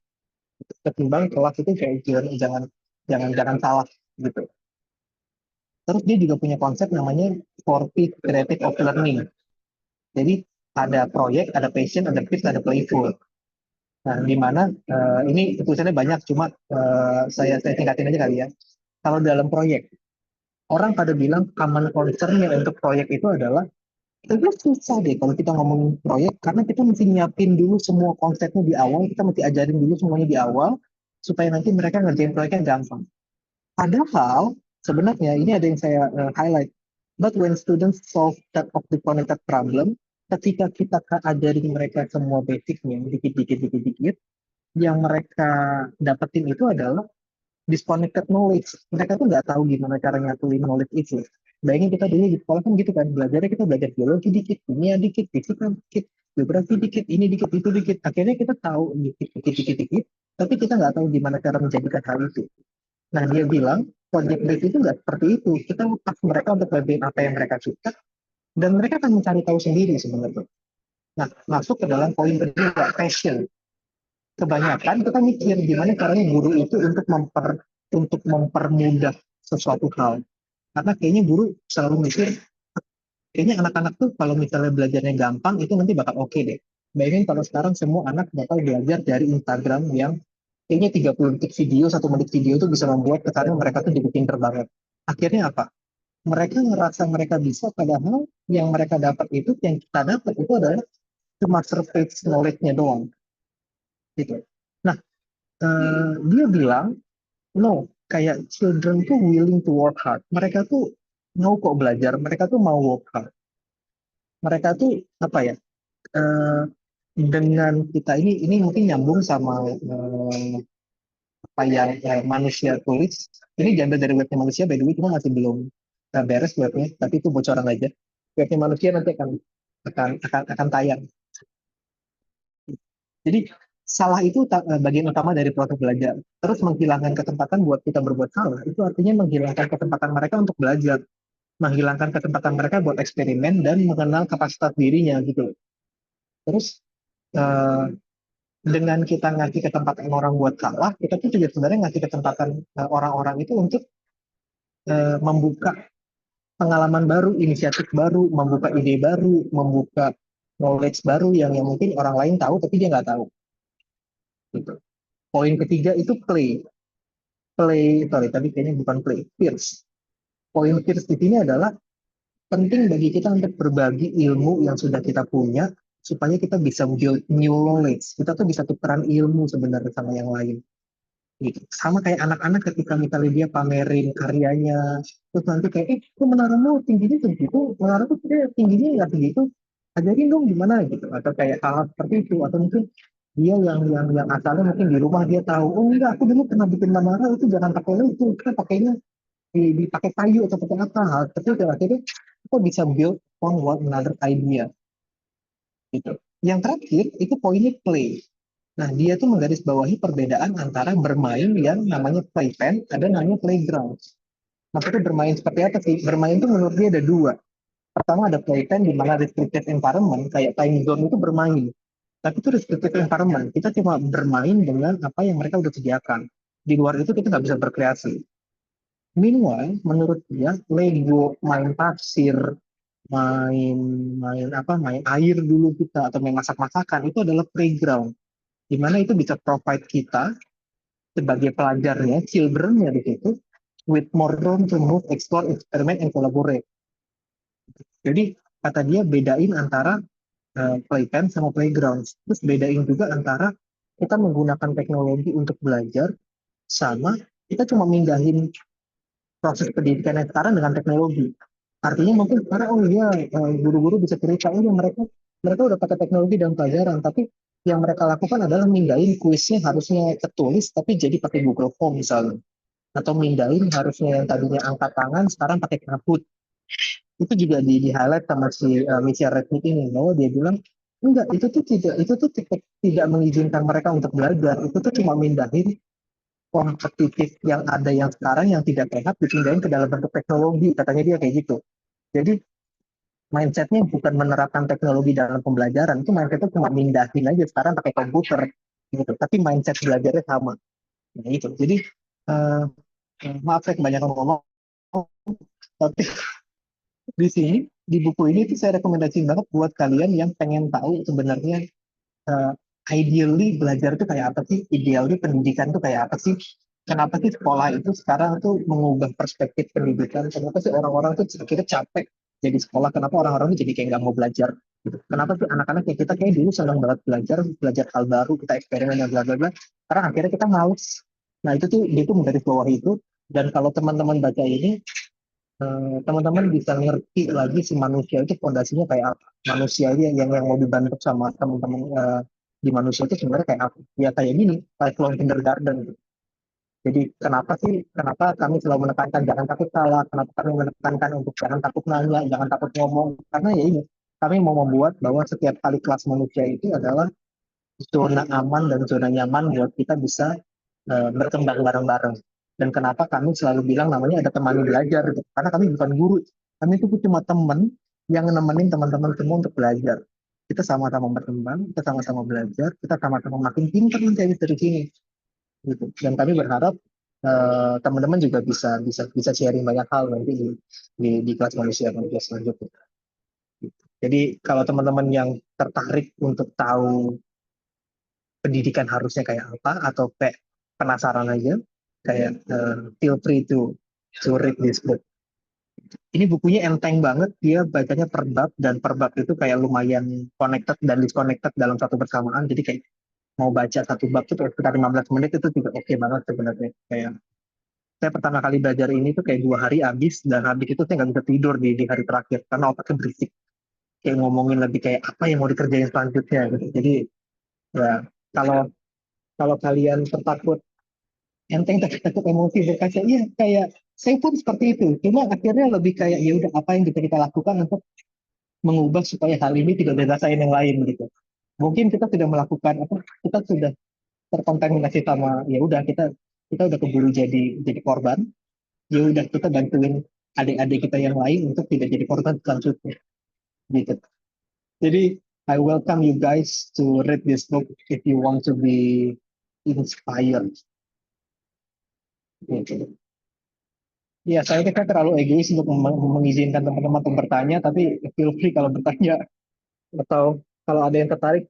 [SPEAKER 1] Ketimbang kelas itu kayak jangan jangan jangan salah gitu. Terus dia juga punya konsep namanya 4P Creative of Learning. Jadi ada proyek, ada passion, ada fit, ada playful. Nah, di mana ini tulisannya banyak, cuma saya tingkatin aja kali ya. Kalau dalam proyek, orang pada bilang common concern-nya untuk proyek itu adalah itu susah deh kalau kita ngomongin proyek karena kita mesti nyiapin dulu semua konsepnya di awal, kita mesti ajarin dulu semuanya di awal supaya nanti mereka ngerjain proyeknya gampang. Padahal sebenarnya ini ada yang saya highlight. But when students solve that of the connected problem, ketika kita ajarin mereka semua basicnya dikit-dikit, yang mereka dapetin itu adalah disconnected knowledge. Mereka tuh nggak tahu gimana cara nyatuin knowledge itu. Bayangin kita dulu di sekolah kan gitu kan, belajarnya kita belajar biologi dikit, kimia dikit, fisika dikit, geografi dikit, ini dikit, itu dikit. Akhirnya kita tahu dikit, tapi kita nggak tahu gimana cara menjadikan hal itu. Nah, dia bilang, project based itu nggak seperti itu. Kita lepas mereka untuk lakuin apa yang mereka suka, dan mereka akan mencari tahu sendiri sebenarnya. Nah, masuk ke dalam poin kedua, passion. Kebanyakan kita mikir gimana caranya guru itu untuk mempermudah sesuatu hal. Karena kayaknya guru selalu mikir, kayaknya anak-anak tuh kalau misalnya belajarnya gampang, itu nanti bakal oke deh. Bayangin kalau sekarang semua anak bakal belajar dari Instagram yang kayaknya 30 detik video, 1 menit video itu bisa membuat kesannya mereka tuh jadi pinter banget. Akhirnya apa? Mereka ngerasa mereka bisa, padahal yang mereka dapat itu, yang kita dapat itu adalah cuma surface knowledge-nya doang. Gitu. Nah, dia bilang, no, kayak children tuh willing to work hard. Mereka tuh mau kok belajar, mereka tuh mau work hard. Mereka tuh apa ya? eh, dengan kita ini mungkin nyambung sama apa yang manusia tulis. Ini diambil dari webnya manusia, by the way, cuma masih belum beres webnya, tapi itu bocoran aja. Webnya manusia nanti akan tayang. Jadi salah itu bagian utama dari proses belajar. Terus menghilangkan kesempatan buat kita berbuat salah, itu artinya menghilangkan kesempatan mereka untuk belajar, menghilangkan kesempatan mereka buat eksperimen dan mengenal kapasitas dirinya gitu. Terus eh, dengan kita ngasih kesempatan orang buat salah, kita tuh juga sebenarnya ngasih kesempatan orang-orang itu untuk membuka pengalaman baru, inisiatif baru, membuka ide baru, membuka knowledge baru yang mungkin orang lain tahu tapi dia nggak tahu. Gitu. Poin ketiga itu play. Sorry, tadi kayaknya bukan play, peers. Poin peers di sini adalah penting bagi kita untuk berbagi ilmu yang sudah kita punya supaya kita bisa build new knowledge. Kita tuh bisa tukeran ilmu sebenarnya sama yang lain. Gitu. Sama kayak anak-anak ketika misalnya dia pamerin karyanya, terus nanti kayak, kok menaramu tingginya segitu, menaramu tingginya nggak segitu, ajarin dong gimana gitu. Atau kayak hal seperti itu, atau mungkin dia yang asalnya mungkin di rumah dia tahu, oh enggak, aku dulu pernah bikin menara itu jangan pakai itu, kita pakainya dipakai kayu atau pakai apa, hal seperti itu. Akhirnya kita bisa build on one another idea gitu. Yang terakhir itu poinnya play. Nah, dia tuh menggarisbawahi perbedaan antara bermain yang namanya playpen, ada namanya playground. Maksudnya bermain seperti apa sih? Bermain itu menurut dia ada dua. Pertama ada playpen di mana restricted environment, kayak time zone itu bermain. Tapi itu restricted environment. Kita cuma bermain dengan apa yang mereka udah sediakan. Di luar itu kita nggak bisa berkreasi. Meanwhile, menurut dia, Lego, main pasir, main main air dulu kita atau main masak-masakan itu adalah playground di mana itu bisa provide kita sebagai pelajarnya, childrennya di situ with more room to move, explore, experiment, and collaborate. Jadi kata dia bedain antara playpen sama playground. Terus bedain juga antara kita menggunakan teknologi untuk belajar sama kita cuma mindahin proses pendidikan yang sekarang dengan teknologi. Artinya mungkin sekarang oh iya guru-guru bisa cerita oh iya mereka mereka udah pakai teknologi dalam pelajaran, tapi yang mereka lakukan adalah mindahin kuisnya harusnya tertulis tapi jadi pakai Google Form misalnya, atau mindahin harusnya yang tadinya angkat tangan sekarang pakai Kahoot. Itu juga di highlight sama si Michelle Redknapp ini bahwa dia bilang enggak itu tuh tidak mengizinkan mereka untuk belajar, itu tuh cuma mindahin kompetitif yang ada yang sekarang yang tidak sehat dipindahin ke dalam bentuk teknologi, katanya dia kayak gitu. Jadi mindsetnya bukan menerapkan teknologi dalam pembelajaran, itu mindsetnya cuma mindahin aja sekarang pakai komputer gitu, tapi mindset belajarnya sama. Nah, itu jadi uh, maaf saya kebanyakan ngomong, tapi di sini di buku ini tuh saya rekomendasiin banget buat kalian yang pengen tahu sebenarnya uh, ideally belajar itu kayak apa sih, ideally pendidikan itu kayak apa sih, kenapa sih sekolah itu sekarang tuh mengubah perspektif pendidikan, kenapa sih orang-orang tuh akhirnya capek jadi sekolah, kenapa orang-orang tuh jadi kayak nggak mau belajar gitu. Kenapa sih anak-anak kayak kita kayak dulu senang banget belajar belajar hal baru, kita eksperimen dan bla bla bla, sekarang akhirnya kita males. Nah itu tuh dia tuh menggaris bawah itu, dan kalau teman-teman baca ini teman-teman bisa ngerti lagi si manusia itu fondasinya kayak apa. Manusia aja yang mau dibantu sama teman-teman di manusia itu sebenarnya kayak apa. Ya kayak gini, lifelong kindergarten gitu. Jadi kenapa kami selalu menekankan jangan takut salah, kenapa kami menekankan untuk jangan takut nanya, jangan takut ngomong. Karena ya ini, kami mau membuat bahwa setiap kali kelas manusia itu adalah zona aman dan zona nyaman buat kita bisa berkembang bareng-bareng. Dan kenapa kami selalu bilang namanya ada temani belajar gitu. Karena kami bukan guru, kami itu cuma teman yang nemenin teman-teman semua untuk belajar. Kita sama-sama berkembang, kita sama-sama belajar, kita sama-sama makin pintar nanti habis dari sini. Gitu. Dan kami berharap teman-teman juga bisa sharing banyak hal nanti di kelas manusia manusia selanjutnya. Gitu. Jadi kalau teman-teman yang tertarik untuk tahu pendidikan harusnya kayak apa atau kayak penasaran aja, kayak feel free to read this book. Ini bukunya enteng banget, dia bacanya per bab dan per bab itu kayak lumayan connected dan disconnected dalam satu bersamaan. Jadi kayak mau baca satu bab itu sekitar 15 menit itu juga oke banget sebenarnya. Kayak saya pertama kali belajar ini tuh kayak 2 hari habis, dan habis itu saya nggak bisa tidur di hari terakhir karena otaknya berisik. Kayak ngomongin lebih kayak apa yang mau dikerjain selanjutnya gitu. Jadi ya kalau kalau kalian tertakut enteng tapi takut emosi berkaca, iya kayak saya pun seperti itu, cuma akhirnya lebih kayak ya udah apa yang bisa kita lakukan untuk mengubah supaya hal ini tidak dirasain yang lain gitu. Mungkin kita sudah melakukan apa, kita sudah terkontaminasi sama ya udah kita udah keburu jadi korban, ya udah kita bantuin adik-adik kita yang lain untuk tidak jadi korban selanjutnya gitu. Jadi I welcome you guys to read this book if you want to be inspired gitu. Ya, saya kira terlalu egois untuk mengizinkan teman-teman untuk bertanya, tapi feel free kalau bertanya atau kalau ada yang tertarik,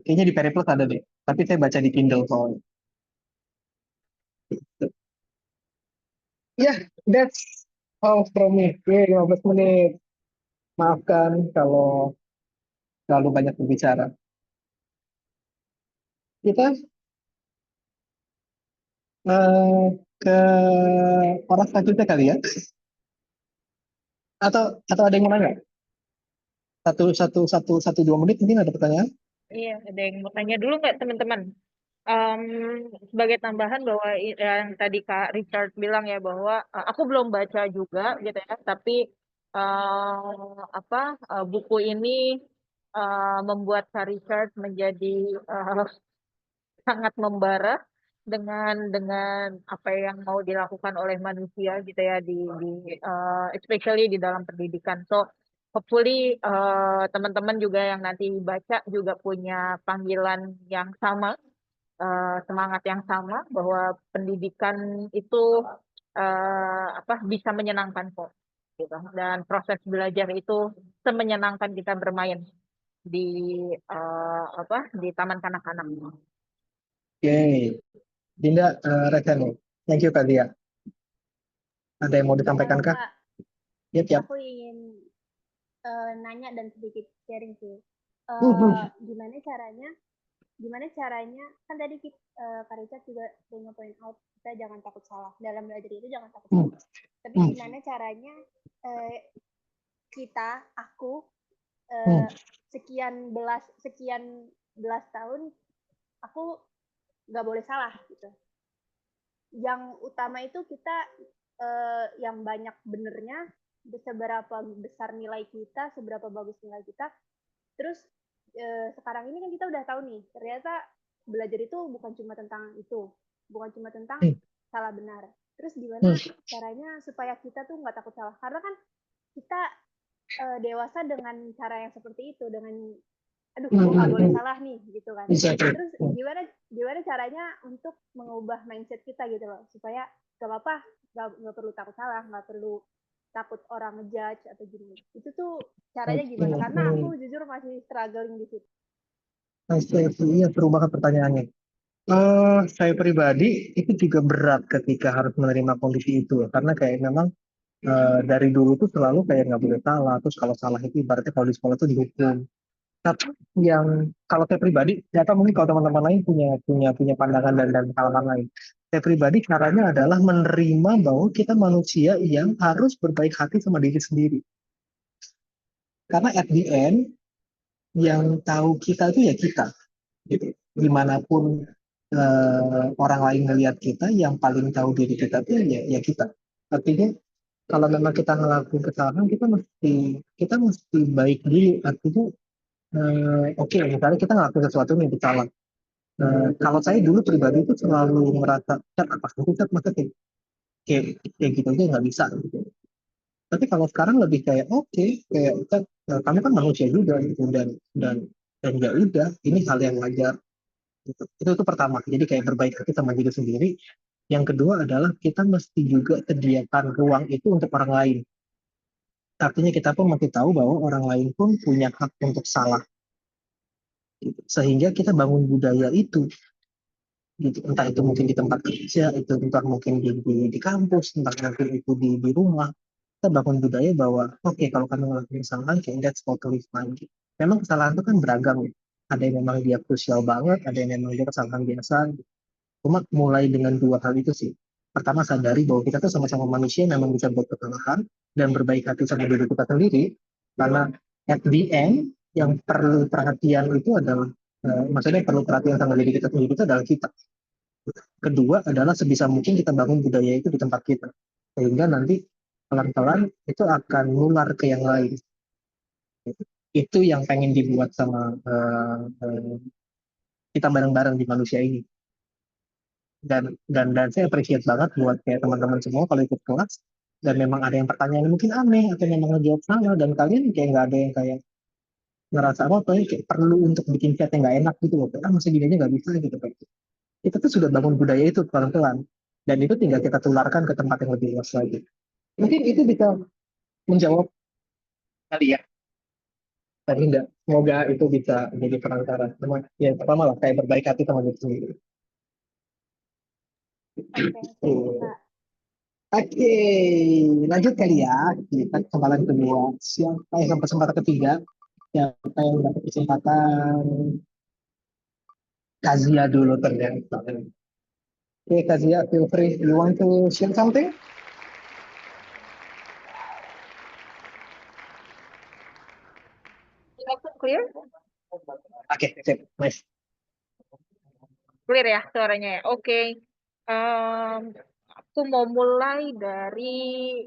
[SPEAKER 1] kayaknya di Periplus ada deh. Tapi saya baca di Kindle soalnya. Ya, that's all from me. Oke, 15 menit. Maafkan kalau terlalu banyak berbicara. Kita eh, ke orang selanjutnya kali ya. Atau ada yang mau nanya? Satu, 2 menit mungkin ada pertanyaan?
[SPEAKER 3] Iya, ada yang mau tanya dulu nggak teman-teman? Em, Sebagai tambahan bahwa yang tadi Kak Richard bilang ya bahwa aku belum baca juga gitu ya, tapi buku ini membuat Kak Richard menjadi sangat membara dengan apa yang mau dilakukan oleh manusia gitu ya especially di dalam pendidikan. So hopefully teman-teman juga yang nanti baca juga punya panggilan yang sama, semangat yang sama bahwa pendidikan itu bisa menyenangkan kok gitu. Dan proses belajar itu semenyenangkan kita bermain di di taman kanak-kanak.
[SPEAKER 1] Oke, Dinda, Reza nih. Thank you Kak Dia. Ada yang mau disampaikan kah?
[SPEAKER 2] Kak,
[SPEAKER 1] Ya, siap.
[SPEAKER 2] aku ingin nanya dan sedikit sharing sih. Gimana caranya kan tadi Kak Richard juga punya point out kita jangan takut salah dalam belajar itu, jangan takut salah. Tapi gimana caranya aku sekian belas tahun aku nggak boleh salah gitu. Yang utama itu kita yang banyak benernya, seberapa besar nilai kita, seberapa bagus nilai kita. Terus sekarang ini kan kita udah tahu nih, ternyata belajar itu bukan cuma tentang itu, bukan cuma tentang salah benar. Terus gimana caranya supaya kita tuh nggak takut salah? Karena kan kita dewasa dengan cara yang seperti itu, dengan aduh gue nggak boleh salah nih gitu kan. Terus gimana caranya untuk mengubah mindset kita gitu loh, supaya gak apa-apa, nggak perlu takut salah, nggak perlu takut orang ngejudge atau gini. Itu tuh caranya gimana? Karena aku jujur masih struggling di situ.
[SPEAKER 1] Iya, seru banget pertanyaannya. Saya pribadi itu juga berat ketika harus menerima kondisi itu, karena kayak memang dari dulu tuh selalu kayak nggak boleh salah. Terus kalau salah itu ibaratnya kalau di sekolah tuh dihukum. Tapi yang kalau saya pribadi, ternyata mungkin kalau teman-teman lain punya pandangan dan pengalaman lain. Saya pribadi caranya adalah menerima bahwa kita manusia yang harus berbaik hati sama diri sendiri. Karena at the end yang tahu kita itu ya kita, gitu. Dimanapun orang lain ngelihat kita, yang paling tahu diri kita itu ya kita. Artinya kalau memang kita ngelakuin kesalahan, kita mesti baik dulu. Artinya oke, misalnya kita ngelakuin sesuatu yang salah. Kalau saya dulu pribadi itu selalu merasa, apa sih, masa kayak gitu aja nggak bisa gitu. Tapi kalau sekarang lebih kayak oke, kayak kamu kan manusia juga gitu, dan ya udah, ini hal yang wajar gitu. Itu pertama, jadi kayak berbaik hati sama diri sendiri. Yang kedua adalah kita mesti juga sediakan ruang itu untuk orang lain. Artinya kita pun mesti tahu bahwa orang lain pun punya hak untuk salah gitu. Sehingga kita bangun budaya itu gitu. Entah itu mungkin di tempat kerja, itu entah mungkin di kampus, entah mungkin itu di rumah. Kita bangun budaya bahwa oke, kalau kamu ngelakuin kesalahan, kayak that's totally fine gitu. Memang kesalahan itu kan beragam ya. Ada yang memang dia krusial banget, ada yang memang dia kesalahan biasa gitu. Cuma mulai dengan dua hal itu sih. Pertama, sadari bahwa kita tuh sama-sama manusia yang memang bisa buat kesalahan dan berbaik hati sama diri kita sendiri. Karena at the end yang perlu perhatian itu adalah maksudnya perlu perhatian sama diri kita sendiri itu adalah kita. Kedua adalah sebisa mungkin kita bangun budaya itu di tempat kita. Sehingga nanti pelan-pelan itu akan nular ke yang lain. Itu yang pengen dibuat sama kita bareng-bareng di manusia ini. Dan saya appreciate banget buat kayak teman-teman semua kalau ikut kelas dan memang ada yang pertanyaan mungkin aneh atau memang ngejawab salah dan kalian kayak nggak ada yang kayak ngerasa apa kayak perlu untuk bikin chat yang nggak enak gitu loh, masih gini aja nggak bisa gitu kayak kita tuh sudah bangun budaya itu pelan-pelan dan itu tinggal kita tularkan ke tempat yang lebih luas lagi. Mungkin itu bisa menjawab kali ya tadi enggak, semoga itu bisa jadi perantara. Ya pertama lah kayak berbaik hati sama diri sendiri.
[SPEAKER 2] Kak.
[SPEAKER 1] Oke, lanjut kali ya. Kita kesempatan kedua. Siapa yang kesempatan ketiga? Siapa yang dapat kesempatan? Kazia dulu ternyata. Oke, Kazia, feel free. You want to share something?
[SPEAKER 3] Clear?
[SPEAKER 1] Oke, sip. Nice.
[SPEAKER 3] Clear ya suaranya ya. Oke. aku mau mulai dari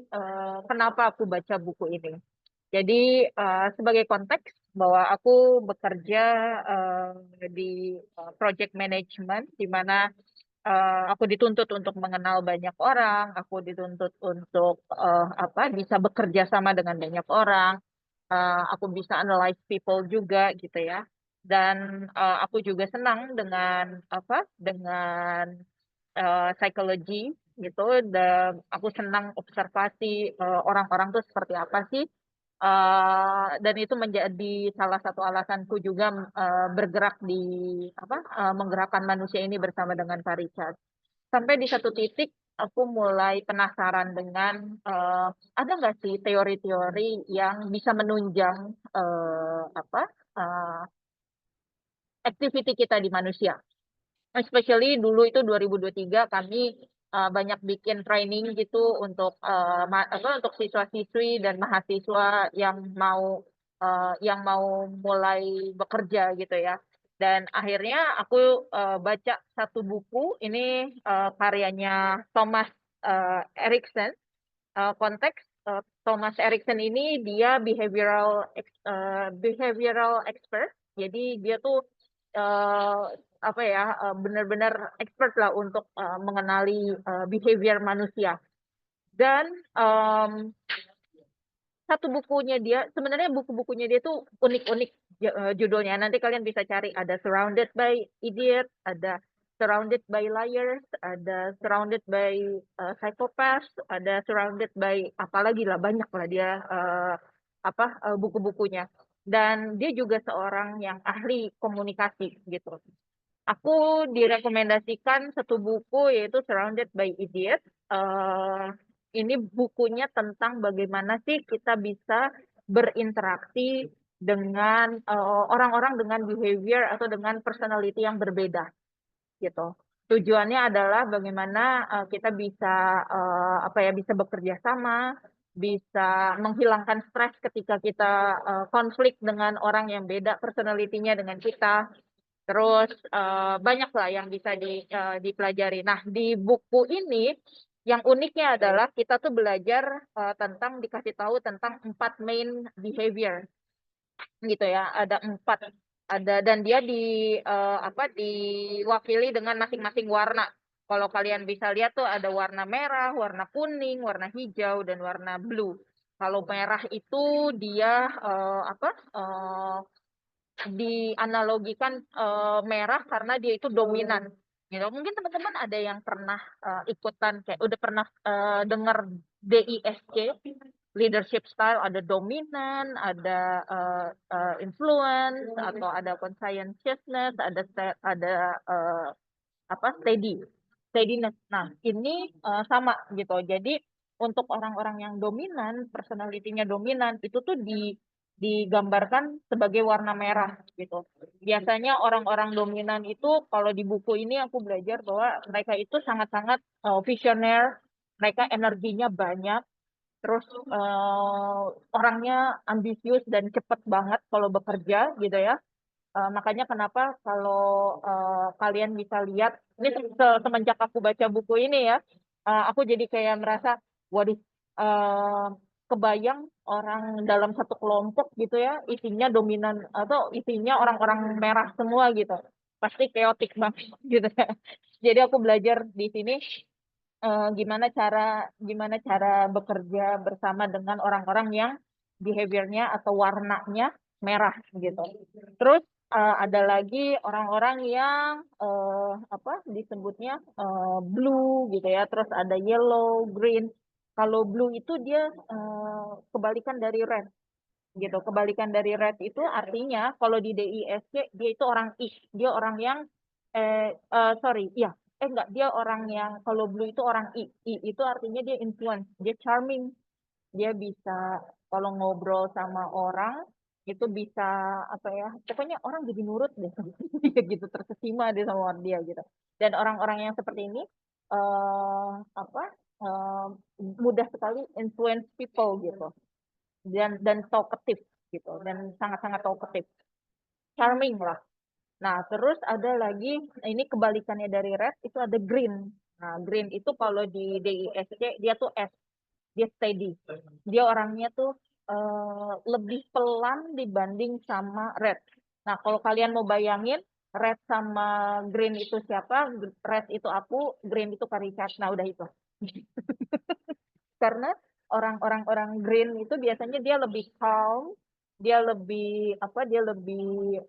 [SPEAKER 3] kenapa aku baca buku ini. Jadi sebagai konteks bahwa aku bekerja di project management, di mana aku dituntut untuk mengenal banyak orang, aku dituntut untuk bisa bekerja sama dengan banyak orang, aku bisa analyze people juga gitu ya. Dan aku juga senang dengan psikologi gitu. Dan aku senang observasi orang-orang tuh seperti apa sih. Dan itu menjadi salah satu alasanku juga bergerak di menggerakkan manusia ini bersama dengan Kak Richard. Sampai di satu titik aku mulai penasaran dengan ada nggak sih teori-teori yang bisa menunjang uh, activity kita di manusia. Especially dulu itu 2023 kami banyak bikin training gitu untuk untuk siswa-siswi dan mahasiswa yang mau mulai bekerja gitu ya. Dan akhirnya aku baca satu buku ini karyanya Thomas Erikson. Konteks Thomas Erikson ini dia behavioral expert. Jadi dia tuh eh, benar-benar expert lah untuk mengenali behavior manusia. Dan satu bukunya dia, sebenarnya buku-bukunya dia tuh unik-unik judulnya. Nanti kalian bisa cari, ada Surrounded by Idiots, ada Surrounded by Liars, ada Surrounded by Psychopaths, ada Surrounded by apalagi lah, banyak lah dia buku-bukunya. Dan dia juga seorang yang ahli komunikasi gitu. Aku direkomendasikan satu buku yaitu Surrounded by Idiots. Ini bukunya tentang bagaimana sih kita bisa berinteraksi dengan orang-orang dengan behavior atau dengan personality yang berbeda gitu. Tujuannya adalah bagaimana kita bisa bisa bekerja sama, bisa menghilangkan stres ketika kita konflik dengan orang yang beda personality-nya dengan kita. Terus banyak lah yang bisa dipelajari. Nah, di buku ini yang uniknya adalah kita tuh belajar dikasih tahu tentang 4 main behavior gitu ya. Ada 4, dan dia diwakili dengan masing-masing warna. Kalau kalian bisa lihat tuh ada warna merah, warna kuning, warna hijau, dan warna blue. Kalau merah itu dia dianalogikan merah karena dia itu dominan gitu. Mungkin teman-teman ada yang pernah ikutan kayak udah pernah dengar DISC, leadership style, ada dominan, ada influence, atau ada conscientiousness, ada steadiness. Nah, ini sama gitu. Jadi untuk orang-orang yang dominan, personality-nya dominan, itu tuh digambarkan sebagai warna merah gitu. Biasanya orang-orang dominan itu kalau di buku ini aku belajar bahwa mereka itu sangat-sangat visioner, mereka energinya banyak, terus orangnya ambisius dan cepat banget kalau bekerja gitu ya. Makanya kenapa kalau kalian bisa lihat, ini semenjak aku baca buku ini ya, aku jadi kayak merasa, waduh, eh, kebayang orang dalam satu kelompok gitu ya, isinya dominan atau isinya orang-orang merah semua gitu, pasti chaotic banget gitu ya. Jadi aku belajar di sini gimana cara bekerja bersama dengan orang-orang yang behaviornya atau warnanya merah gitu. Terus ada lagi orang-orang yang disebutnya blue gitu ya. Terus ada yellow, green. Kalau blue itu dia kebalikan dari red gitu. Kebalikan dari red itu artinya kalau di DISC dia itu orang ih, dia orang yang sorry, ya, enggak, dia orang yang kalau blue itu orang I itu artinya dia influence, dia charming, dia bisa kalau ngobrol sama orang itu bisa pokoknya orang jadi nurut deh gitu, terkesima deh sama dia gitu. Dan orang-orang yang seperti ini eh apa eh, mudah sekali influence people gitu, dan talkative gitu, dan sangat-sangat talkative, charming lah. Nah, terus ada lagi, ini kebalikannya dari red, itu ada green. Nah, green itu kalau di DISC dia tuh S, dia steady. Dia orangnya tuh lebih pelan dibanding sama red. Nah, kalau kalian mau bayangin red sama green itu siapa? Red itu aku, green itu Richard. Nah, udah itu. Karena orang green itu biasanya dia lebih calm, dia lebih apa? Dia lebih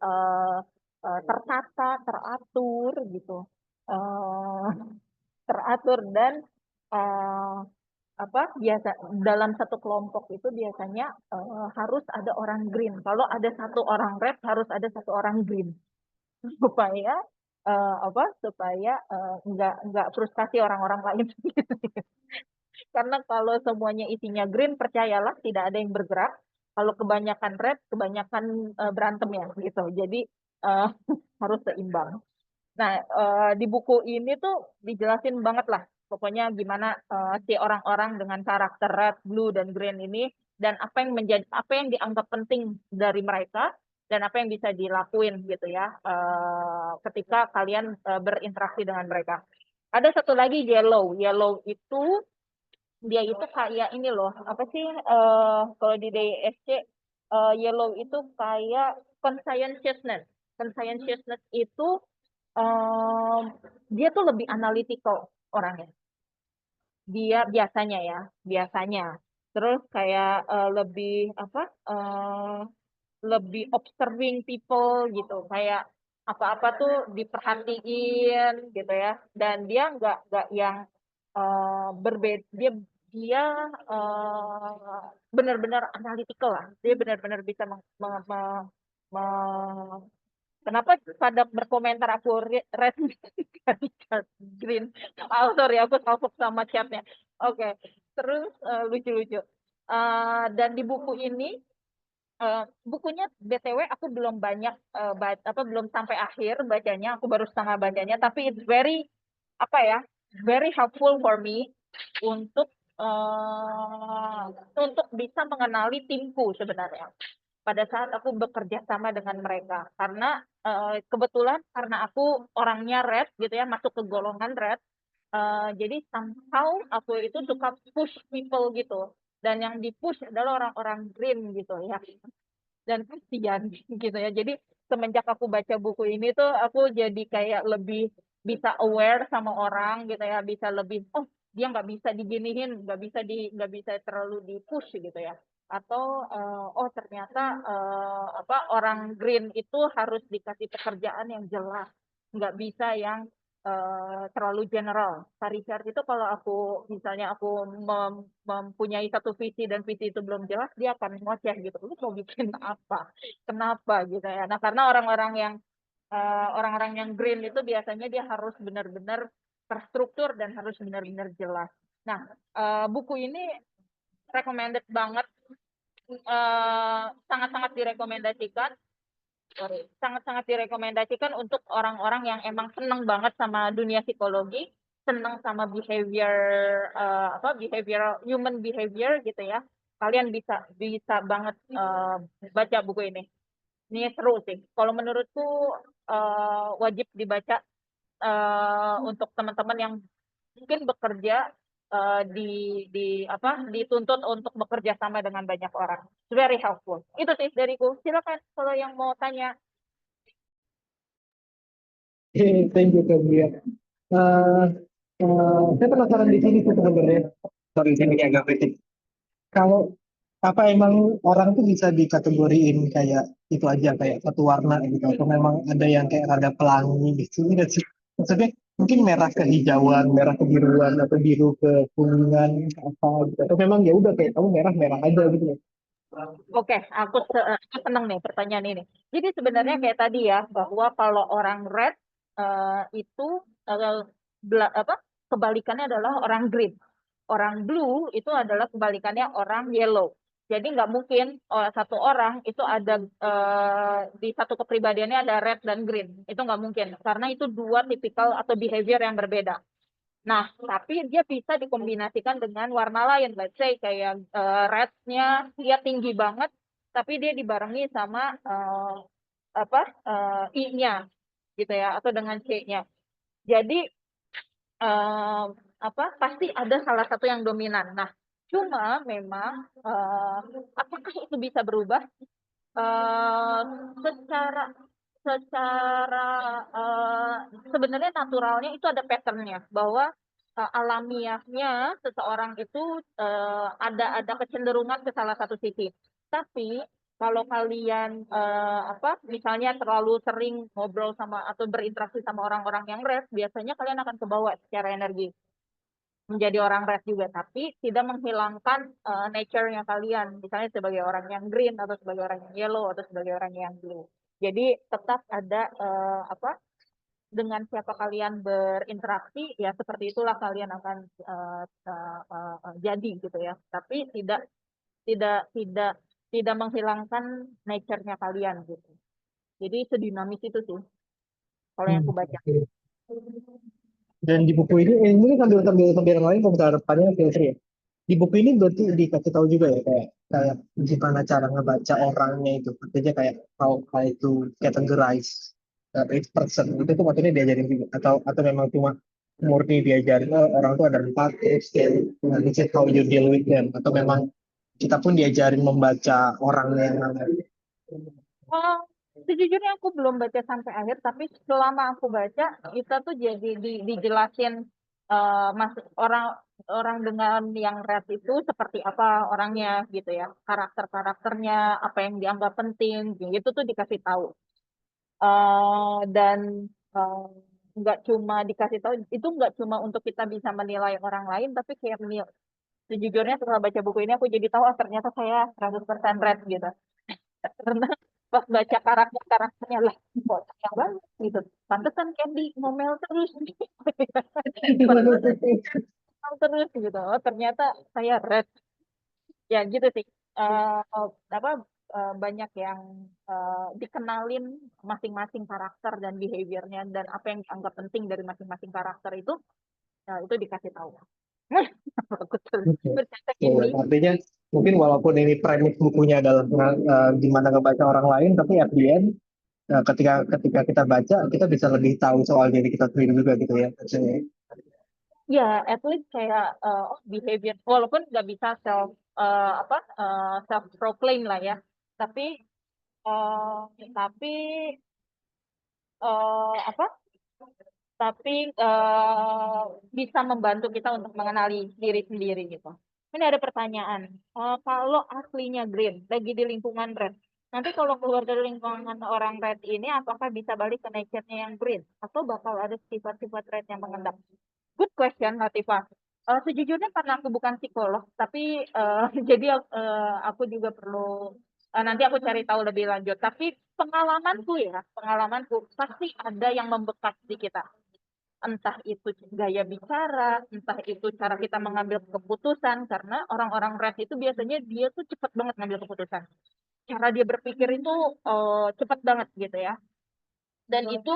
[SPEAKER 3] tertata, teratur gitu. Eh, teratur dan eh, apa biasa dalam satu kelompok itu biasanya harus ada orang green. Kalau ada satu orang red harus ada satu orang green supaya apa supaya nggak frustasi orang-orang lain. Karena kalau semuanya isinya green, percayalah tidak ada yang bergerak. Kalau kebanyakan red, kebanyakan berantem ya gitu. Jadi eh, harus seimbang. Nah, di buku ini tuh dijelasin banget lah, pokoknya gimana si orang-orang dengan karakter red, blue, dan green ini, dan apa yang dianggap penting dari mereka, dan apa yang bisa dilakuin gitu ya, ketika kalian berinteraksi dengan mereka. Ada satu lagi yellow. Yellow itu dia itu kayak ini loh, apa sih kalau di DSC yellow itu kayak conscientiousness. Conscientiousness itu um, dia tuh lebih analytical orangnya. Dia biasanya ya, biasanya. Terus kayak lebih apa? Lebih observing people gitu. Kayak apa-apa tuh diperhatiin gitu ya. Dan dia nggak yang berbeda. Dia benar-benar analytical lah. Dia benar-benar bisa kenapa pada berkomentar aku red green? Oh sorry, aku salfok sama chatnya. Oke, terus lucu-lucu. Dan di buku ini, bukunya BTW aku belum banyak belum sampai akhir bacanya. Aku baru setengah bacanya. Tapi it's very apa ya, very helpful for me untuk untuk bisa mengenali timku sebenarnya pada saat aku bekerja sama dengan mereka karena kebetulan karena aku orangnya red gitu ya masuk ke golongan red jadi somehow aku itu suka push people gitu dan yang di push adalah orang-orang green gitu ya dan kasihan gitu ya jadi semenjak aku baca buku ini tuh aku jadi kayak lebih bisa aware sama orang gitu ya bisa lebih oh dia nggak bisa diginiin nggak bisa terlalu di push gitu ya atau oh ternyata apa orang green itu harus dikasih pekerjaan yang jelas nggak bisa yang terlalu general. Pak Richard itu kalau aku misalnya aku mempunyai satu visi dan visi itu belum jelas, dia akan ngoceh gitu. Lu mau bikin apa? Kenapa gitu ya? Nah karena orang-orang yang green itu biasanya dia harus benar-benar terstruktur dan harus benar-benar jelas. Nah buku ini recommended banget, sangat-sangat direkomendasikan sangat-sangat direkomendasikan untuk orang-orang yang emang seneng banget sama dunia psikologi, seneng sama behavior human behavior gitu ya. Kalian bisa bisa banget baca buku ini. Ini seru sih. Kalau menurutku wajib dibaca untuk teman-teman yang mungkin bekerja dituntut untuk bekerja sama dengan banyak orang. It's very helpful. Itu sih dariku. Silakan kalau yang mau tanya.
[SPEAKER 1] Thank you Kak Bia. Eh, saya penasaran di sini sih sebenarnya. Sorry, ini agak kritik. Kalau apa emang orang tuh bisa dikategoriin kayak itu aja kayak satu warna gitu atau memang ada yang kayak rada pelangi gitu nggak sih? Maksudnya mungkin merah kehijauan, merah kebiruan atau biru ke kuningan apa gitu atau memang ya udah kayak kamu merah merah aja gitu ya.
[SPEAKER 3] Oke, aku seneng nih pertanyaan ini. Jadi sebenarnya kayak tadi ya, bahwa kalau orang red itu apa kebalikannya adalah orang green. Orang blue itu adalah kebalikannya orang yellow. Jadi nggak mungkin satu orang itu ada di satu kepribadiannya ada red dan green. Itu nggak mungkin karena itu dua tipikal atau behavior yang berbeda. Nah, tapi dia bisa dikombinasikan dengan warna lain. Let's say kayak red-nya dia tinggi banget, tapi dia dibarengi sama I-nya gitu ya, atau dengan C-nya. Jadi eh, pasti ada salah satu yang dominan. Nah, cuma memang apakah itu bisa berubah? Eh, secara secara eh, sebenarnya naturalnya itu ada patternnya bahwa alamiahnya seseorang itu ada kecenderungan ke salah satu sisi. Tapi kalau kalian misalnya terlalu sering ngobrol sama atau berinteraksi sama orang-orang yang red, biasanya kalian akan kebawa secara energi menjadi orang red juga, tapi tidak menghilangkan nature-nya kalian, misalnya sebagai orang yang green atau sebagai orang yang yellow atau sebagai orang yang blue. Jadi tetap ada dengan siapa kalian berinteraksi, ya seperti itulah kalian akan jadi gitu ya. Tapi tidak tidak tidak menghilangkan nature-nya kalian gitu. Jadi sedinamis itu sih kalau yang aku baca.
[SPEAKER 1] Oke. Dan di buku ini sambil yang lain kalau kita depannya filter ya. Di buku ini berarti dikasih tahu juga ya kayak kayak gimana cara ngebaca orangnya itu. Artinya kayak how to categorize each person itu tuh maksudnya diajarin juga atau memang cuma murni diajarin orang tuh ada empat this is how you deal with them atau memang kita pun diajarin membaca orangnya yang mana.
[SPEAKER 3] Oh, sejujurnya aku belum baca sampai akhir, tapi selama aku baca, kita tuh jadi dijelasin mas orang orang dengan yang red itu seperti apa orangnya gitu ya, karakternya, apa yang dianggap penting, gitu tuh dikasih tahu. Dan eh, nggak cuma dikasih tahu, itu nggak cuma untuk kita bisa menilai orang lain, tapi kayak sejujurnya setelah baca buku ini aku jadi tahu ternyata saya 100% red gitu. Karena pas baca karakternya lah kok sayang banget gitu, pantesan Candy ngomel terus pantesan ngomel terus gitu, oh ternyata saya red ya gitu sih. Eh, apa banyak yang dikenalin masing-masing karakter dan behaviornya dan apa yang dianggap penting dari masing-masing karakter itu, itu dikasih tahu. Bagus tuh. Bercanda
[SPEAKER 1] So,
[SPEAKER 3] Candy.
[SPEAKER 1] artinya mungkin walaupun ini premis bukunya adalah gimana ngebaca orang lain, tapi at the end ketika ketika kita baca kita bisa lebih tahu soal diri kita sendiri juga gitu ya. Maksudnya.
[SPEAKER 3] Ya, at least kayak behavior, walaupun nggak bisa self proclaim lah ya, tapi tapi eh, apa? Tapi bisa membantu kita untuk mengenali diri sendiri gitu. Ini ada pertanyaan, kalau aslinya green, lagi di lingkungan red, nanti kalau keluar dari lingkungan orang red ini, apakah bisa balik ke nature-nya yang green, atau bakal ada sifat-sifat red yang mengendap? Good question, Latifah. Sejujurnya karena aku bukan psikolog, tapi jadi aku juga perlu nanti aku cari tahu lebih lanjut. Tapi pengalamanku pasti ada yang membekas di kita. Entah itu gaya bicara, entah itu cara kita mengambil keputusan. Karena orang-orang red itu biasanya dia tuh cepat banget ngambil keputusan. Cara dia berpikir itu cepat banget gitu ya, dan itu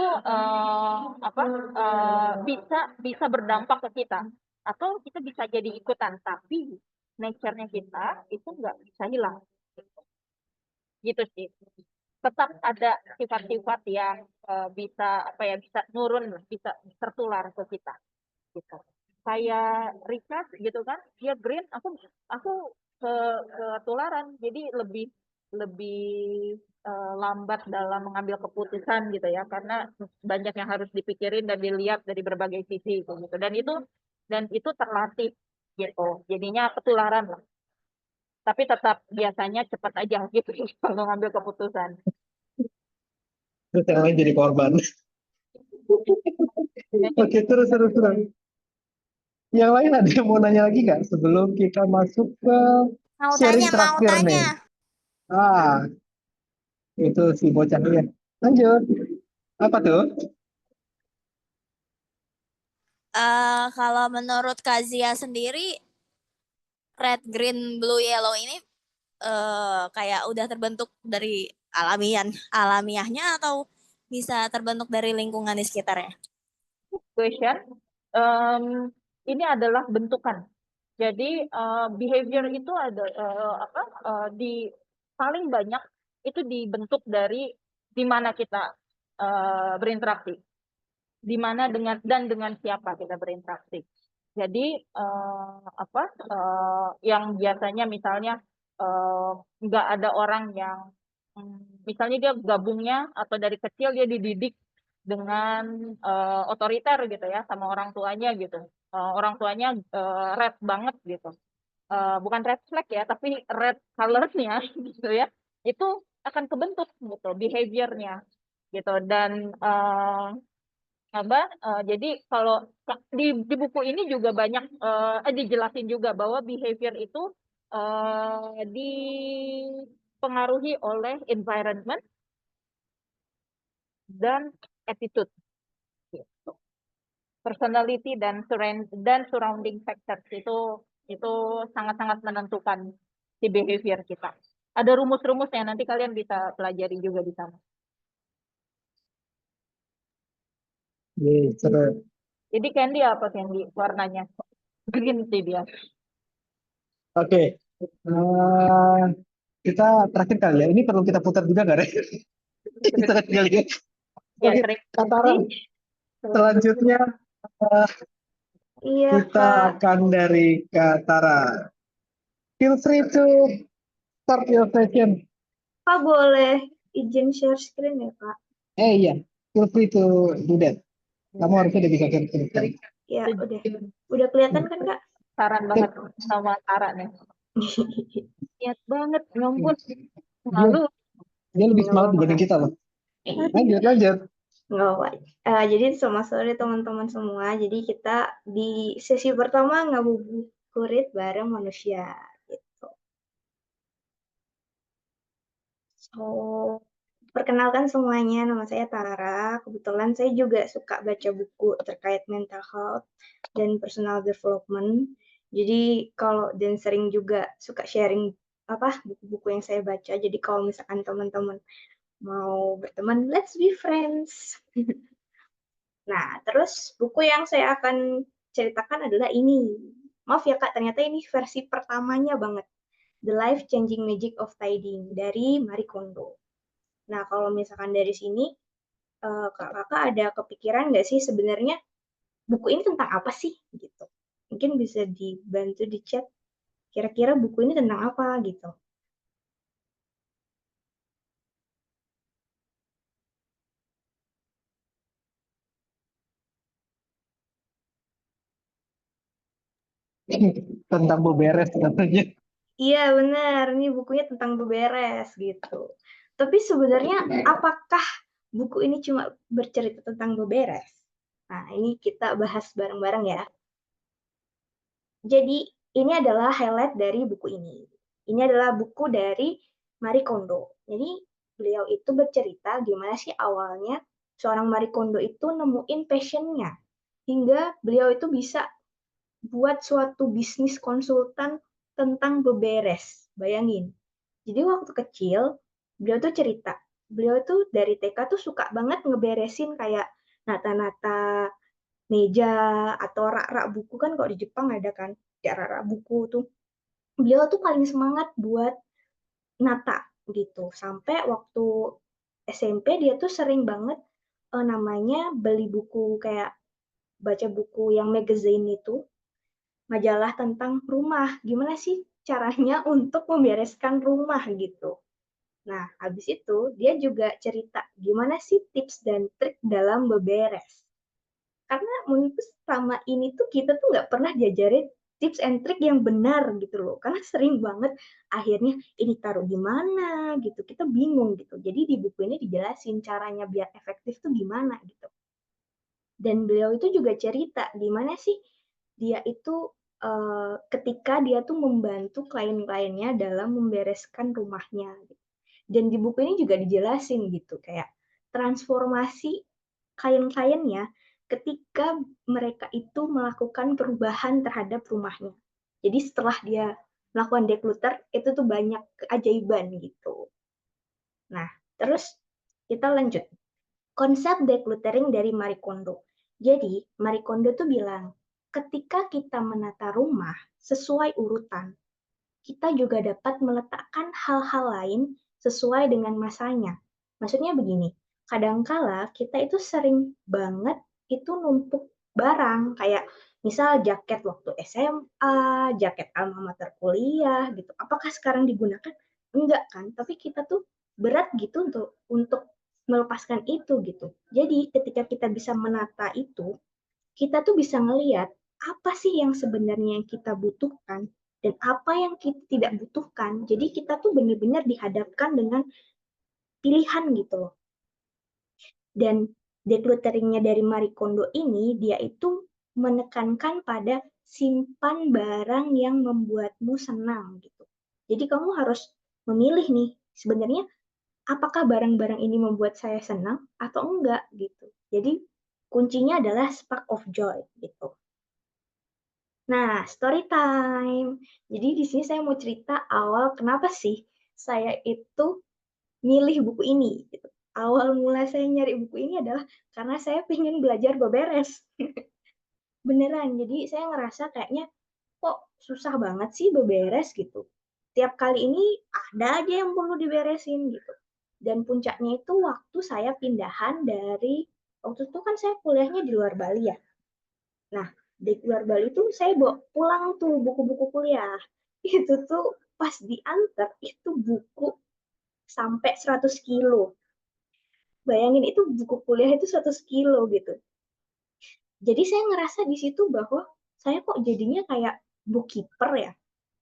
[SPEAKER 3] bisa bisa berdampak ke kita atau kita bisa jadi ikutan, tapi nature-nya kita itu nggak bisa hilang gitu sih. Tetap ada sifat-sifat yang bisa bisa nurun, bisa tertular ke kita gitu. Kayak Richard gitu kan, dia green, aku ke ketularan, jadi lebih lebih lambat dalam mengambil keputusan gitu ya, karena banyak yang harus dipikirin dan dilihat dari berbagai sisi gitu. Dan itu terlatih gitu. Jadinya ketularan lah. Tapi tetap biasanya cepat aja gitu kalau ngambil keputusan.
[SPEAKER 1] Terus yang lain jadi korban. Oke, terus. Yang lain ada yang mau nanya lagi nggak sebelum kita masuk ke sharing
[SPEAKER 5] Mau
[SPEAKER 1] terakhir nih?
[SPEAKER 5] tanya.
[SPEAKER 1] Ah, itu si bocah ya. Lanjut. Apa tuh?
[SPEAKER 5] Kalau menurut Kazia sendiri, red, green, blue, yellow ini kayak udah terbentuk dari alamiahnya atau bisa terbentuk dari lingkungan di sekitarnya?
[SPEAKER 3] Question. Ini adalah bentukan. Jadi behavior itu ada di paling banyak itu dibentuk dari di mana kita berinteraksi. di mana dengan siapa kita berinteraksi. Jadi yang biasanya misalnya nggak ada orang yang misalnya dia gabungnya atau dari kecil dia dididik dengan otoriter gitu ya sama orang tuanya gitu. Orang tuanya red banget gitu. Bukan red flag ya, tapi red colornya gitu ya. Itu akan kebentuk gitu behaviornya gitu. Dan jadi kalau di buku ini juga banyak dijelasin juga bahwa behavior itu dipengaruhi oleh environment dan attitude gitu. Personality dan surrounding factors itu sangat-sangat menentukan si behavior kita. Ada rumus-rumusnya, nanti kalian bisa pelajari juga di sana.
[SPEAKER 1] Seru.
[SPEAKER 3] Jadi candy apa candy warnanya? Green sih dia.
[SPEAKER 1] Oke. Kita terakhir kali ya. Ini perlu kita putar juga nggak, Re? Kita kali ya.
[SPEAKER 3] Ya,
[SPEAKER 1] Oke, Katara. Selanjutnya
[SPEAKER 4] Iya,
[SPEAKER 1] kita
[SPEAKER 4] Kak.
[SPEAKER 1] akan dari Katara. Feel free to start your session.
[SPEAKER 4] Kak boleh izin share screen ya, Kak?
[SPEAKER 1] Iya, feel free to do that. Kamu harusnya udah bisa share screen.
[SPEAKER 4] Ya, udah kelihatan kan, Kak?
[SPEAKER 3] Saran banget sama Tara nih. Niat banget, ngampun. Lalu
[SPEAKER 1] Dia lebih semangat dibanding kita loh. Lanjut.
[SPEAKER 4] Nggak apa. Jadi selamat sore teman-teman semua. Jadi kita di sesi pertama ngabuburit bareng manusia gitu. So, perkenalkan semuanya, nama saya Tara. Kebetulan saya juga suka baca buku terkait mental health dan personal development. Jadi dan sering juga suka sharing buku-buku yang saya baca. Jadi kalau misalkan teman-teman mau berteman, let's be friends. Nah, terus buku yang saya akan ceritakan adalah ini. Maaf ya Kak, ternyata ini versi pertamanya banget. The Life Changing Magic of Tidying dari Marie Kondo. Nah, kalau misalkan dari sini, kakak ada kepikiran nggak sih sebenarnya buku ini tentang apa sih? Gitu. Mungkin bisa dibantu di chat. Kira-kira buku ini tentang apa gitu.
[SPEAKER 1] Tentang beberes katanya.
[SPEAKER 4] Iya benar, ini bukunya tentang beberes gitu. Tapi sebenarnya apakah buku ini cuma bercerita tentang beberes? Nah, ini kita bahas bareng-bareng ya. Jadi, ini adalah highlight dari buku ini. Ini adalah buku dari Marie Kondo. Jadi, beliau itu bercerita gimana sih awalnya seorang Marie Kondo itu nemuin passion-nya. Hingga beliau itu bisa buat suatu bisnis konsultan tentang beberes. Bayangin. Jadi waktu kecil, beliau tuh cerita, beliau tuh dari TK tuh suka banget ngeberesin kayak nata-nata meja atau rak-rak buku kan kalau di Jepang ada kan, ya rak-rak buku tuh. Beliau tuh paling semangat buat nata gitu. Sampai waktu SMP dia tuh sering banget namanya beli buku kayak baca buku yang magazine itu, majalah tentang rumah. Gimana sih caranya untuk membereskan rumah gitu. Nah, habis itu dia juga cerita gimana sih tips dan trik dalam beberes. Karena menurutku selama ini tuh kita tuh nggak pernah diajarin tips and trik yang benar gitu loh. Karena sering banget akhirnya ini taruh di mana gitu. Kita bingung gitu. Jadi di buku ini dijelasin caranya biar efektif tuh gimana gitu. Dan beliau itu juga cerita gimana sih dia itu ketika dia tuh membantu klien-kliennya dalam membereskan rumahnya. Gitu. Dan di buku ini juga dijelasin gitu, kayak transformasi klien-kliennya ketika mereka itu melakukan perubahan terhadap rumahnya. Jadi setelah dia melakukan declutter, itu tuh banyak keajaiban gitu. Nah, terus kita lanjut. Konsep decluttering dari Marie Kondo. Jadi, Marie Kondo tuh bilang, ketika kita menata rumah sesuai urutan, kita juga dapat meletakkan hal-hal lain sesuai dengan masanya. Maksudnya begini, kadangkala kita itu sering banget itu numpuk barang, kayak misal jaket waktu SMA, jaket alma mater kuliah gitu. Apakah sekarang digunakan? Enggak kan, tapi kita tuh berat gitu untuk melepaskan itu gitu. Jadi ketika kita bisa menata itu, kita tuh bisa ngelihat apa sih yang sebenarnya yang kita butuhkan dan apa yang kita tidak butuhkan. Jadi kita tuh benar-benar dihadapkan dengan pilihan gitu loh. Dan declutteringnya dari Marie Kondo ini, dia itu menekankan pada simpan barang yang membuatmu senang gitu. Jadi kamu harus memilih nih, sebenarnya apakah barang-barang ini membuat saya senang atau enggak gitu. Jadi kuncinya adalah spark of joy gitu. Nah, story time. Jadi di sini saya mau cerita awal kenapa sih saya itu milih buku ini gitu. Awal mula saya nyari buku ini adalah karena saya pengen belajar beberes. Beneran. Jadi saya ngerasa kayaknya kok susah banget sih beberes gitu. Tiap kali ini ada aja yang perlu diberesin gitu. Dan puncaknya itu waktu saya pindahan dari waktu itu kan saya kuliahnya di luar Bali ya. Nah, di luar Bali tuh saya bawa pulang tuh buku-buku kuliah. Itu tuh pas diantar itu buku sampai 100 kilo. Bayangin itu buku kuliah itu 100 kilo gitu. Jadi saya ngerasa di situ bahwa saya kok jadinya kayak bookkeeper ya.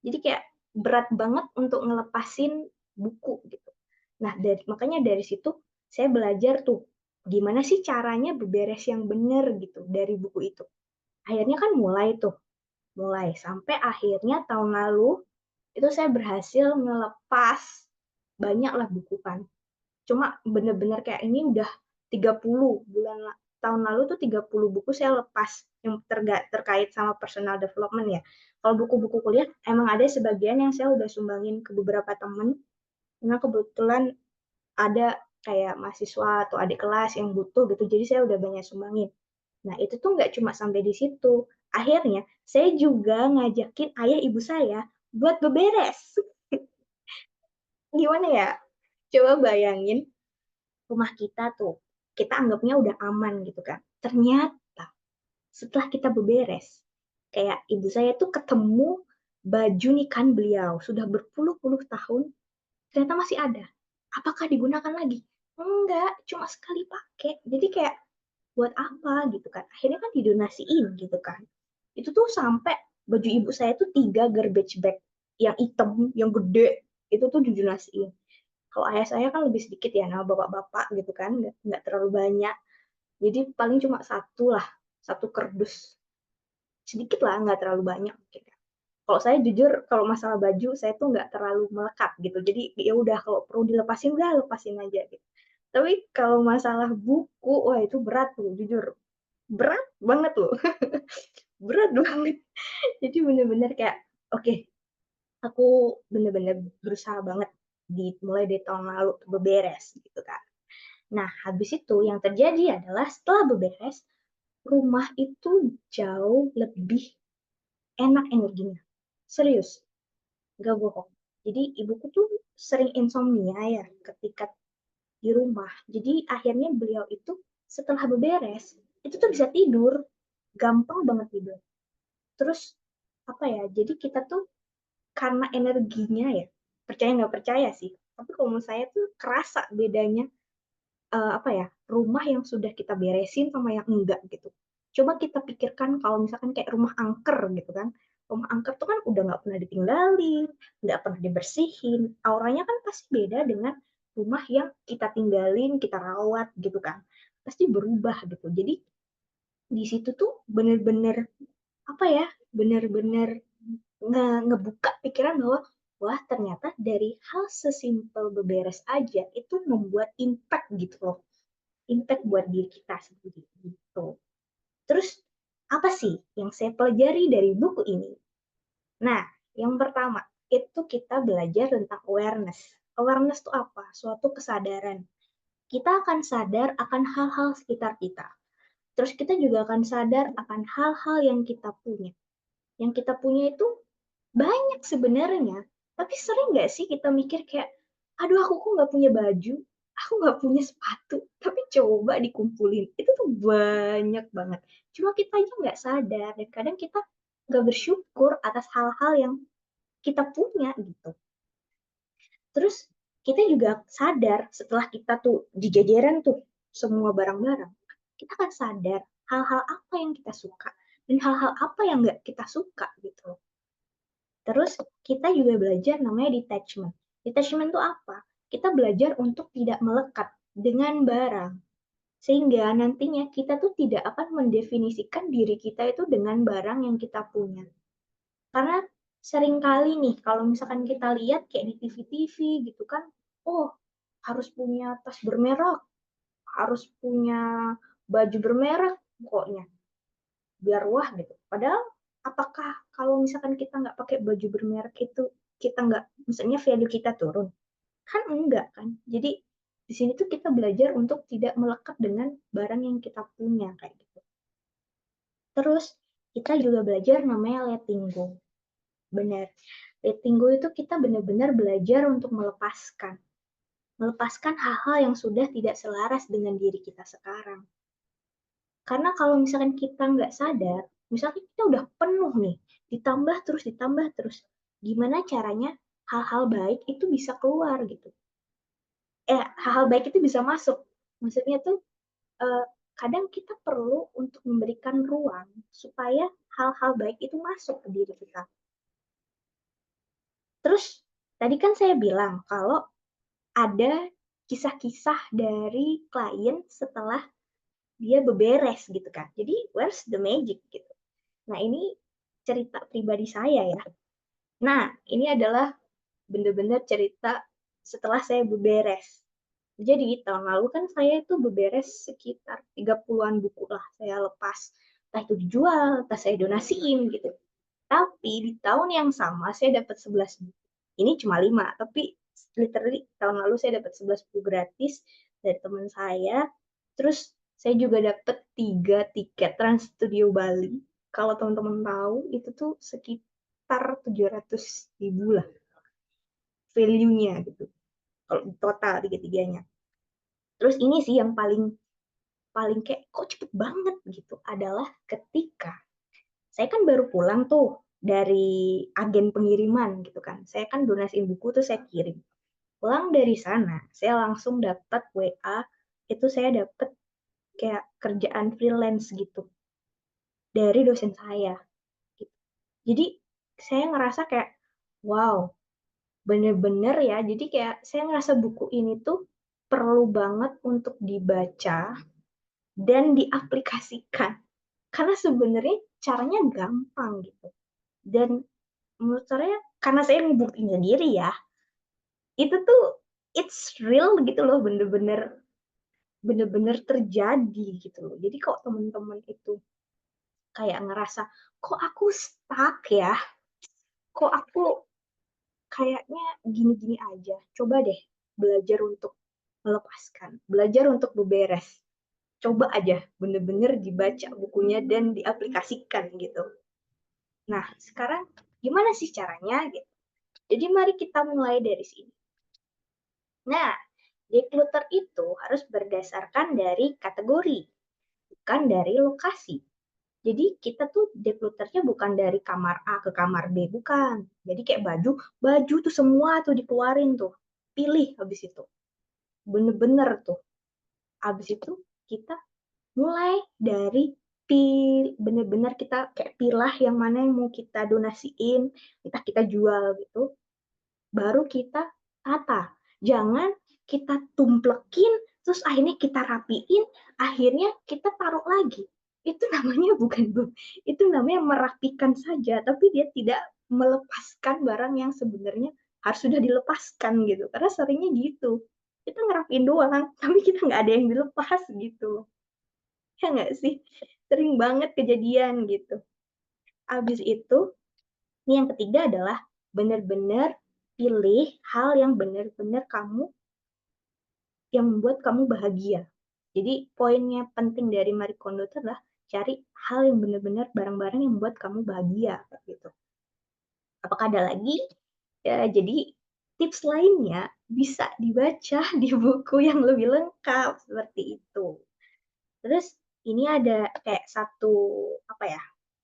[SPEAKER 4] Jadi kayak berat banget untuk ngelepasin buku gitu. Nah, makanya dari situ saya belajar tuh gimana sih caranya beberes yang benar gitu dari buku itu. Akhirnya kan mulai sampai akhirnya tahun lalu itu saya berhasil ngelepas banyak lah buku kan. Cuma bener-bener kayak ini udah 30 tahun lalu tuh 30 buku saya lepas yang terkait sama personal development ya. Kalau buku-buku kuliah emang ada sebagian yang saya udah sumbangin ke beberapa temen, karena kebetulan ada kayak mahasiswa atau adik kelas yang butuh gitu, jadi saya udah banyak sumbangin. Nah, itu tuh nggak cuma sampai di situ. Akhirnya, saya juga ngajakin ayah ibu saya buat beberes. Gimana ya? Coba bayangin, rumah kita tuh, kita anggapnya udah aman gitu kan. Ternyata, setelah kita beberes, kayak ibu saya tuh ketemu baju nikahan beliau, sudah berpuluh-puluh tahun, ternyata masih ada. Apakah digunakan lagi? Enggak, cuma sekali pakai. Jadi kayak, buat apa gitu kan. Akhirnya kan didonasiin gitu kan. Itu tuh sampai baju ibu saya tuh 3 garbage bag yang hitam, yang gede, itu tuh didonasiin. Kalau ayah saya kan lebih sedikit ya, nama bapak-bapak gitu kan, nggak terlalu banyak. Jadi paling cuma satu lah, satu kardus. Sedikit lah, nggak terlalu banyak mungkin. Kalau saya jujur, kalau masalah baju, saya tuh nggak terlalu melekat gitu. Jadi ya udah kalau perlu dilepasin, udah lepasin aja gitu. Tapi kalau masalah buku, wah itu berat tuh, jujur. Berat banget loh. Berat banget. Jadi bener-bener kayak, oke, aku bener-bener berusaha banget mulai dari tahun lalu beberes gitu kan. Nah, habis itu yang terjadi adalah setelah beberes, rumah itu jauh lebih enak energinya. Serius, gak bohong. Jadi ibuku tuh sering insomnia ya ketika di rumah. Jadi akhirnya beliau itu setelah beberes, itu tuh bisa tidur. Gampang banget tidur. Terus apa ya, jadi kita tuh karena energinya ya, percaya nggak percaya sih, tapi kalau menurut saya tuh kerasa bedanya apa ya, rumah yang sudah kita beresin sama yang enggak gitu. Coba kita pikirkan kalau misalkan kayak rumah angker gitu kan, rumah angker tuh kan udah nggak pernah ditinggalin, nggak pernah dibersihin, auranya kan pasti beda dengan rumah yang kita tinggalin, kita rawat gitu kan, pasti berubah gitu. Jadi di situ tuh bener-bener apa ya, bener-bener ngebuka pikiran bahwa wah ternyata dari hal sesimpel beberes aja itu membuat impact gitu loh, impact buat diri kita sendiri gitu. Terus apa sih yang saya pelajari dari buku ini? Nah, yang pertama itu kita belajar tentang awareness. Awareness itu apa? Suatu kesadaran. Kita akan sadar akan hal-hal sekitar kita. Terus kita juga akan sadar akan hal-hal yang kita punya. Yang kita punya itu banyak sebenarnya, tapi sering nggak sih kita mikir kayak, aduh aku kok nggak punya baju, aku nggak punya sepatu, tapi coba dikumpulin. Itu tuh banyak banget. Cuma kita aja nggak sadar, dan kadang kita nggak bersyukur atas hal-hal yang kita punya gitu. Terus kita juga sadar setelah kita tuh dijajaran tuh semua barang-barang, kita akan sadar hal-hal apa yang kita suka dan hal-hal apa yang nggak kita suka gitu. Terus kita juga belajar namanya detachment. Detachment itu apa? Kita belajar untuk tidak melekat dengan barang. Sehingga nantinya kita tuh tidak akan mendefinisikan diri kita itu dengan barang yang kita punya. Karena seringkali nih, kalau misalkan kita lihat kayak di TV-TV gitu kan, oh harus punya tas bermerek, harus punya baju bermerek, pokoknya biar wah gitu. Padahal apakah kalau misalkan kita nggak pakai baju bermerek itu kita nggak, misalnya value kita turun? Kan enggak kan. Jadi di sini tuh kita belajar untuk tidak melekat dengan barang yang kita punya kayak gitu. Terus kita juga belajar namanya letting go. Benar. Letting go itu kita benar-benar belajar untuk melepaskan. Melepaskan hal-hal yang sudah tidak selaras dengan diri kita sekarang. Karena kalau misalkan kita nggak sadar, misalkan kita udah penuh nih, ditambah terus, gimana caranya hal-hal baik itu bisa keluar gitu. Hal-hal baik itu bisa masuk. Maksudnya tuh kadang kita perlu untuk memberikan ruang supaya hal-hal baik itu masuk ke diri kita. Terus tadi kan saya bilang kalau ada kisah-kisah dari klien setelah dia beberes gitu kan. Jadi where's the magic gitu. Nah, ini cerita pribadi saya ya. Nah, ini adalah benar-benar cerita setelah saya beberes. Jadi tahun lalu kan saya itu beberes sekitar 30-an buku lah saya lepas. Entah itu dijual, entah saya donasiin gitu. Tapi di tahun yang sama saya dapat 11 buku. Ini cuma 5, tapi literally tahun lalu saya dapat 11 buku gratis dari teman saya. Terus saya juga dapat 3 tiket Trans Studio Bali. Kalau teman-teman tahu, itu tuh sekitar 700.000 lah value-nya gitu. Kalau total tiga-tiganya. Terus ini sih yang paling kayak kok cepet banget gitu adalah ketika saya kan baru pulang tuh dari agen pengiriman gitu kan. Saya kan donasiin buku tuh saya kirim. Pulang dari sana, saya langsung dapat WA, itu saya dapat kayak kerjaan freelance gitu dari dosen saya. Gitu. Jadi saya ngerasa kayak wow, bener-bener ya. Jadi kayak saya ngerasa buku ini tuh perlu banget untuk dibaca dan diaplikasikan. Karena sebenarnya caranya gampang gitu. Dan menurut saya, karena saya ngebuktiin sendiri ya, itu tuh it's real gitu loh, bener-bener terjadi gitu loh. Jadi kok teman-teman itu kayak ngerasa, kok aku stuck ya, kok aku kayaknya gini-gini aja. Coba deh belajar untuk melepaskan, belajar untuk beberes. Coba aja bener-bener dibaca bukunya dan diaplikasikan gitu. Nah, sekarang gimana sih caranya gitu? Jadi mari kita mulai dari sini. Nah, declutter itu harus berdasarkan dari kategori, bukan dari lokasi. Jadi kita tuh declutternya bukan dari kamar A ke kamar B, bukan. Jadi kayak baju tuh semua tuh dikeluarin tuh. Pilih habis itu. Bener-bener tuh. Habis itu kita mulai dari bener-bener kita kayak pilah yang mana yang mau kita donasiin, kita jual gitu. Baru kita tata. Jangan kita tumplekin, terus akhirnya kita rapiin, akhirnya kita taruh lagi. Itu namanya bukan, itu namanya merapikan saja, tapi dia tidak melepaskan barang yang sebenarnya harus sudah dilepaskan gitu. Karena seringnya gitu. Kita ngerapiin doang, tapi kita nggak ada yang dilepas gitu. Ya nggak sih? Sering banget kejadian gitu. Habis itu, ini yang ketiga adalah benar-benar pilih hal yang benar-benar yang membuat kamu bahagia. Jadi poinnya penting dari Marie Kondo itu adalah cari hal yang benar-benar barang-barang yang membuat kamu bahagia gitu. Apakah ada lagi? Ya, jadi tips lainnya bisa dibaca di buku yang lebih lengkap seperti itu. Terus ini ada kayak satu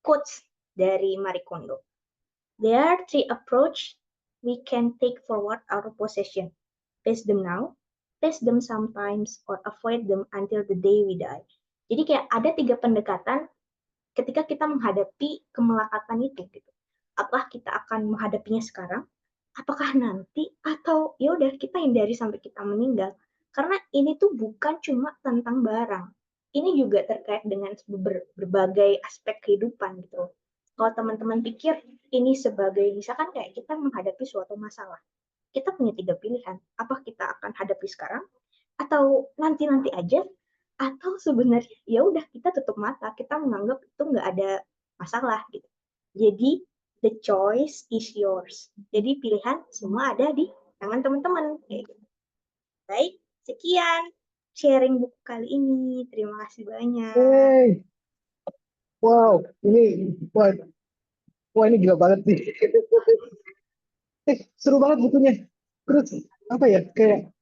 [SPEAKER 4] quotes dari Marie Kondo. There are 3 approach we can take forward our possession. Face them now, face them sometimes, or avoid them until the day we die. Jadi kayak ada 3 pendekatan ketika kita menghadapi kemelekatan itu gitu. Apakah kita akan menghadapinya sekarang? Apakah nanti? Atau ya udah kita hindari sampai kita meninggal? Karena ini tuh bukan cuma tentang barang. Ini juga terkait dengan berbagai aspek kehidupan gitu. Kalau teman-teman pikir ini sebagai misalkan kayak kita menghadapi suatu masalah, kita punya 3 pilihan. Apa kita akan hadapi sekarang? Atau nanti-nanti aja? Atau sebenarnya ya udah kita tutup mata, kita menganggap itu nggak ada masalah gitu. Jadi the choice is yours. Jadi pilihan semua ada di tangan teman-teman. Baik, sekian sharing buku kali ini. Terima kasih banyak.
[SPEAKER 1] Hey, wow, ini gila banget sih. Seru banget bukunya. Terus apa ya kayak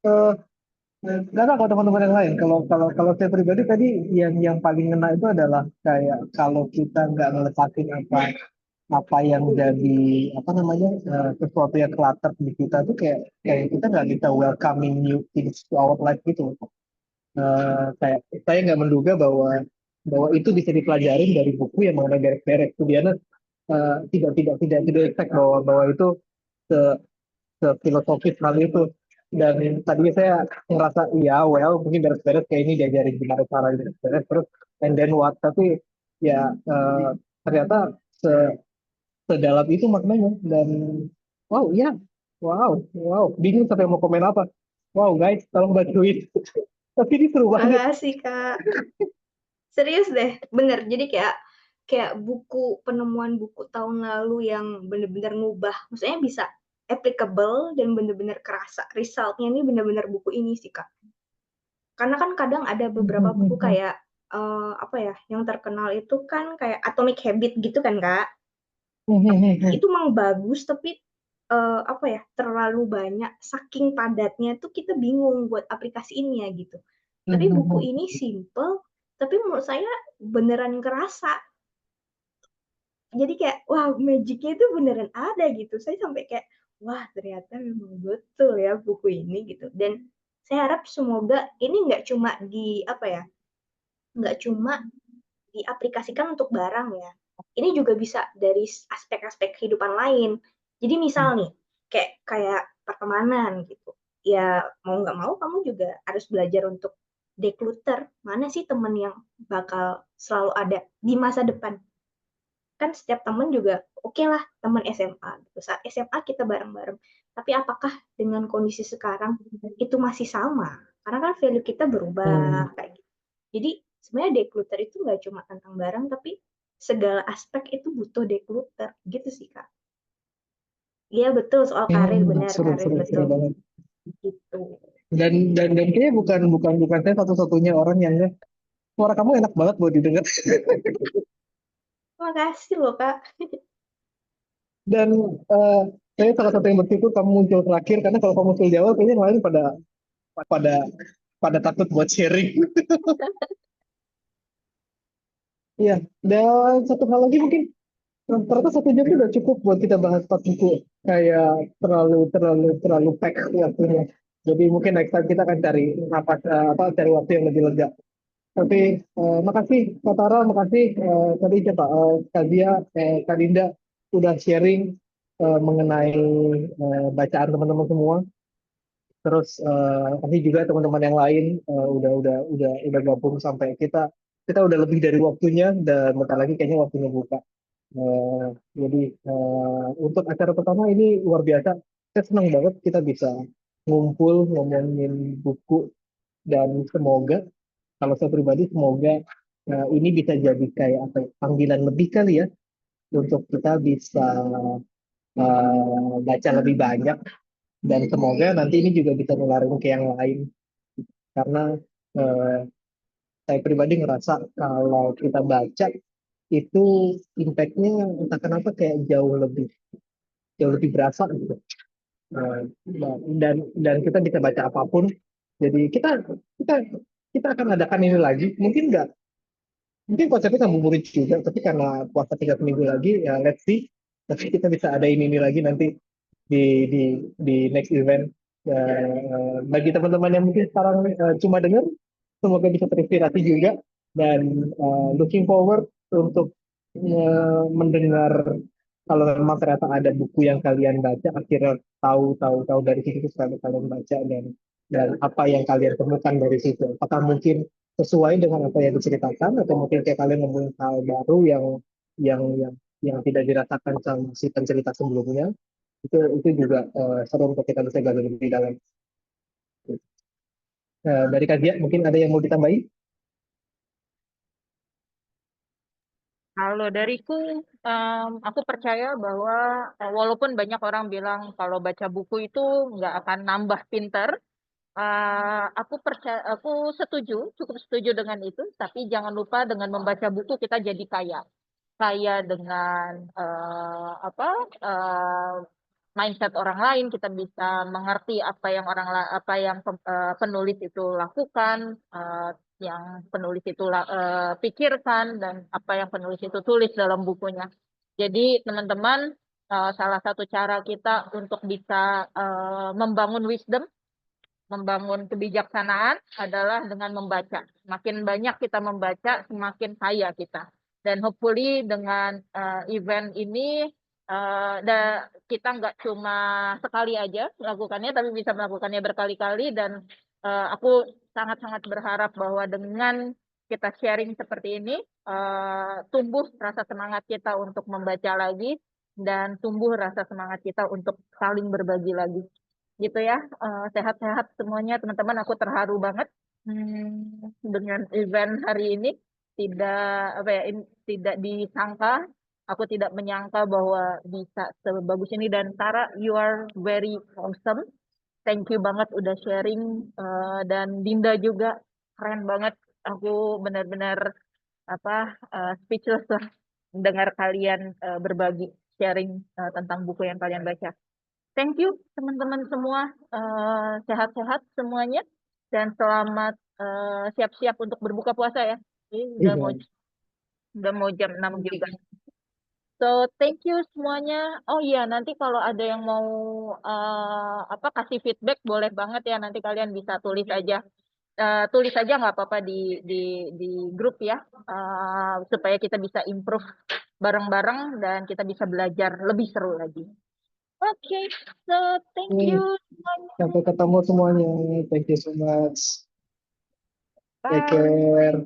[SPEAKER 1] nggak tahu kalau teman-teman yang lain. Kalau saya pribadi tadi yang paling ngena itu adalah kayak kalau kita nggak ngelepasin apa yang jadi apa namanya sesuatu yang clutter di kita tuh kayak kita nggak bisa welcoming new things to our life gitu. Kayak saya nggak menduga bahwa itu bisa dipelajarin dari buku yang mengenai beres-beres. Kemudian tidak expect bahwa itu se filosofis hal itu. Dan tadinya saya ngerasa iya mungkin beres-beres kayak ini diajarin gimana cara beres-beres terus and then what, tapi ya ternyata sedalam itu maknanya. Dan wow iya wow bingung sampai mau komen apa. Wow guys tolong bantuin. Tapi ini seru banget.
[SPEAKER 4] Makasih Kak. Serius deh, bener. Jadi kayak buku penemuan buku tahun lalu yang bener-bener ngubah, maksudnya bisa applicable dan bener-bener kerasa resultnya ini bener-bener buku ini sih Kak. Karena kan kadang ada beberapa buku kayak yang terkenal itu kan kayak Atomic Habit gitu kan Kak. Itu memang bagus tapi terlalu banyak, saking padatnya tuh kita bingung buat aplikasiinnya gitu. Tapi buku ini simple, tapi menurut saya beneran kerasa. Jadi kayak, wah magicnya itu beneran ada gitu. Saya sampai kayak, wah ternyata memang betul ya buku ini gitu. Dan saya harap semoga ini nggak cuma nggak cuma diaplikasikan untuk barang ya. Ini juga bisa dari aspek-aspek kehidupan lain. Jadi misal nih, kayak pertemanan gitu. Ya mau nggak mau kamu juga harus belajar untuk declutter. Mana sih teman yang bakal selalu ada di masa depan? Kan setiap teman juga oke lah teman SMA gitu. Saat SMA kita bareng-bareng. Tapi apakah dengan kondisi sekarang itu masih sama? Karena kan value kita berubah kayak gitu. Jadi sebenarnya declutter itu nggak cuma tentang barang, tapi segala aspek itu butuh declutter gitu sih Kak. Iya betul soal karir, benar karir
[SPEAKER 1] Seru
[SPEAKER 4] betul
[SPEAKER 1] banget.
[SPEAKER 4] gitu.
[SPEAKER 1] Dan kayaknya bukan saya satu-satunya orang yang suara kamu enak banget buat didengar.
[SPEAKER 4] Terima kasih loh Kak.
[SPEAKER 1] Dan saya salah satu yang bersyukur kamu muncul terakhir karena kalau kamu muncul di awal kayaknya yang lain pada pada takut buat sharing. Iya, dan satu hal lagi mungkin ternyata 1 jam itu udah cukup buat kita bahas 4 buku. Kayak terlalu pack waktunya. Jadi mungkin next time kita akan cari cari waktu yang lebih lega. Tapi makasih Kak Tara, makasih tadi siapa Kak Zia, Kak Dinda udah sharing mengenai bacaan teman-teman semua. Terus kasih juga teman-teman yang lain udah gabung sampai kita udah lebih dari waktunya dan bentar lagi kayaknya waktunya buka. Jadi untuk acara pertama ini luar biasa. Saya senang banget kita bisa ngumpul ngomongin buku dan semoga kalau saya pribadi semoga ini bisa jadi kayak apa ya, panggilan lebih kali ya untuk kita bisa baca lebih banyak dan semoga nanti ini juga bisa nularin ke yang lain karena eh, saya pribadi ngerasa kalau kita baca itu impact-nya entah kenapa kayak jauh lebih berasa gitu. Dan kita bisa baca apapun. Jadi kita kita akan adakan ini lagi. Mungkin konsepnya ngabuburit juga, tapi karena puasa 3 minggu lagi, ya let's see. Tapi kita bisa adain ini lagi nanti di next event. Bagi teman-teman yang mungkin sekarang cuma dengar, semoga bisa terinspirasi juga dan looking forward untuk mendengar kalau memang ternyata ada buku yang kalian baca, akhirnya tahu dari situ kalian baca dan apa yang kalian temukan dari situ. Apakah mungkin sesuai dengan apa yang diceritakan atau mungkin kayak kalian nemuin hal baru yang yang yang tidak dirasakan sama si pencerita sebelumnya. Itu juga seru untuk kita bisa gali lebih dalam. Dari Kak mungkin ada yang mau ditambahin?
[SPEAKER 3] Kalau dariku, aku percaya bahwa walaupun banyak orang bilang kalau baca buku itu nggak akan nambah pinter, aku cukup setuju dengan itu. Tapi jangan lupa dengan membaca buku kita jadi kaya, kaya dengan mindset orang lain. Kita bisa mengerti apa yang penulis itu lakukan, yang penulis itu pikirkan, dan apa yang penulis itu tulis dalam bukunya. Jadi teman-teman, salah satu cara kita untuk bisa membangun wisdom, membangun kebijaksanaan adalah dengan membaca. Semakin banyak kita membaca, semakin kaya kita. Dan hopefully dengan event ini kita nggak cuma sekali aja melakukannya, tapi bisa melakukannya berkali-kali. Dan aku sangat-sangat berharap bahwa dengan kita sharing seperti ini, tumbuh rasa semangat kita untuk membaca lagi, dan tumbuh rasa semangat kita untuk saling berbagi lagi. Gitu ya. Sehat-sehat semuanya teman-teman. Aku terharu banget dengan event hari ini. Tidak disangka, aku tidak menyangka bahwa bisa sebagus ini. Dan Tara, you are very awesome. Thank you banget udah sharing. Dan Dinda juga keren banget. Aku benar-benar speechless lah dengar kalian berbagi sharing tentang buku yang kalian baca. Thank you teman-teman semua, sehat-sehat semuanya, dan selamat siap-siap untuk berbuka puasa ya. Ini udah mau jam 6 juga. So thank you semuanya. Oh iya, nanti kalau ada yang mau kasih feedback boleh banget ya, nanti kalian bisa tulis aja nggak apa-apa di grup ya, supaya kita bisa improve bareng-bareng dan kita bisa belajar lebih seru lagi. Oke, so thank you semuanya.
[SPEAKER 1] Sampai ketemu semuanya. Thank you so much. Take
[SPEAKER 3] Bye.
[SPEAKER 1] care.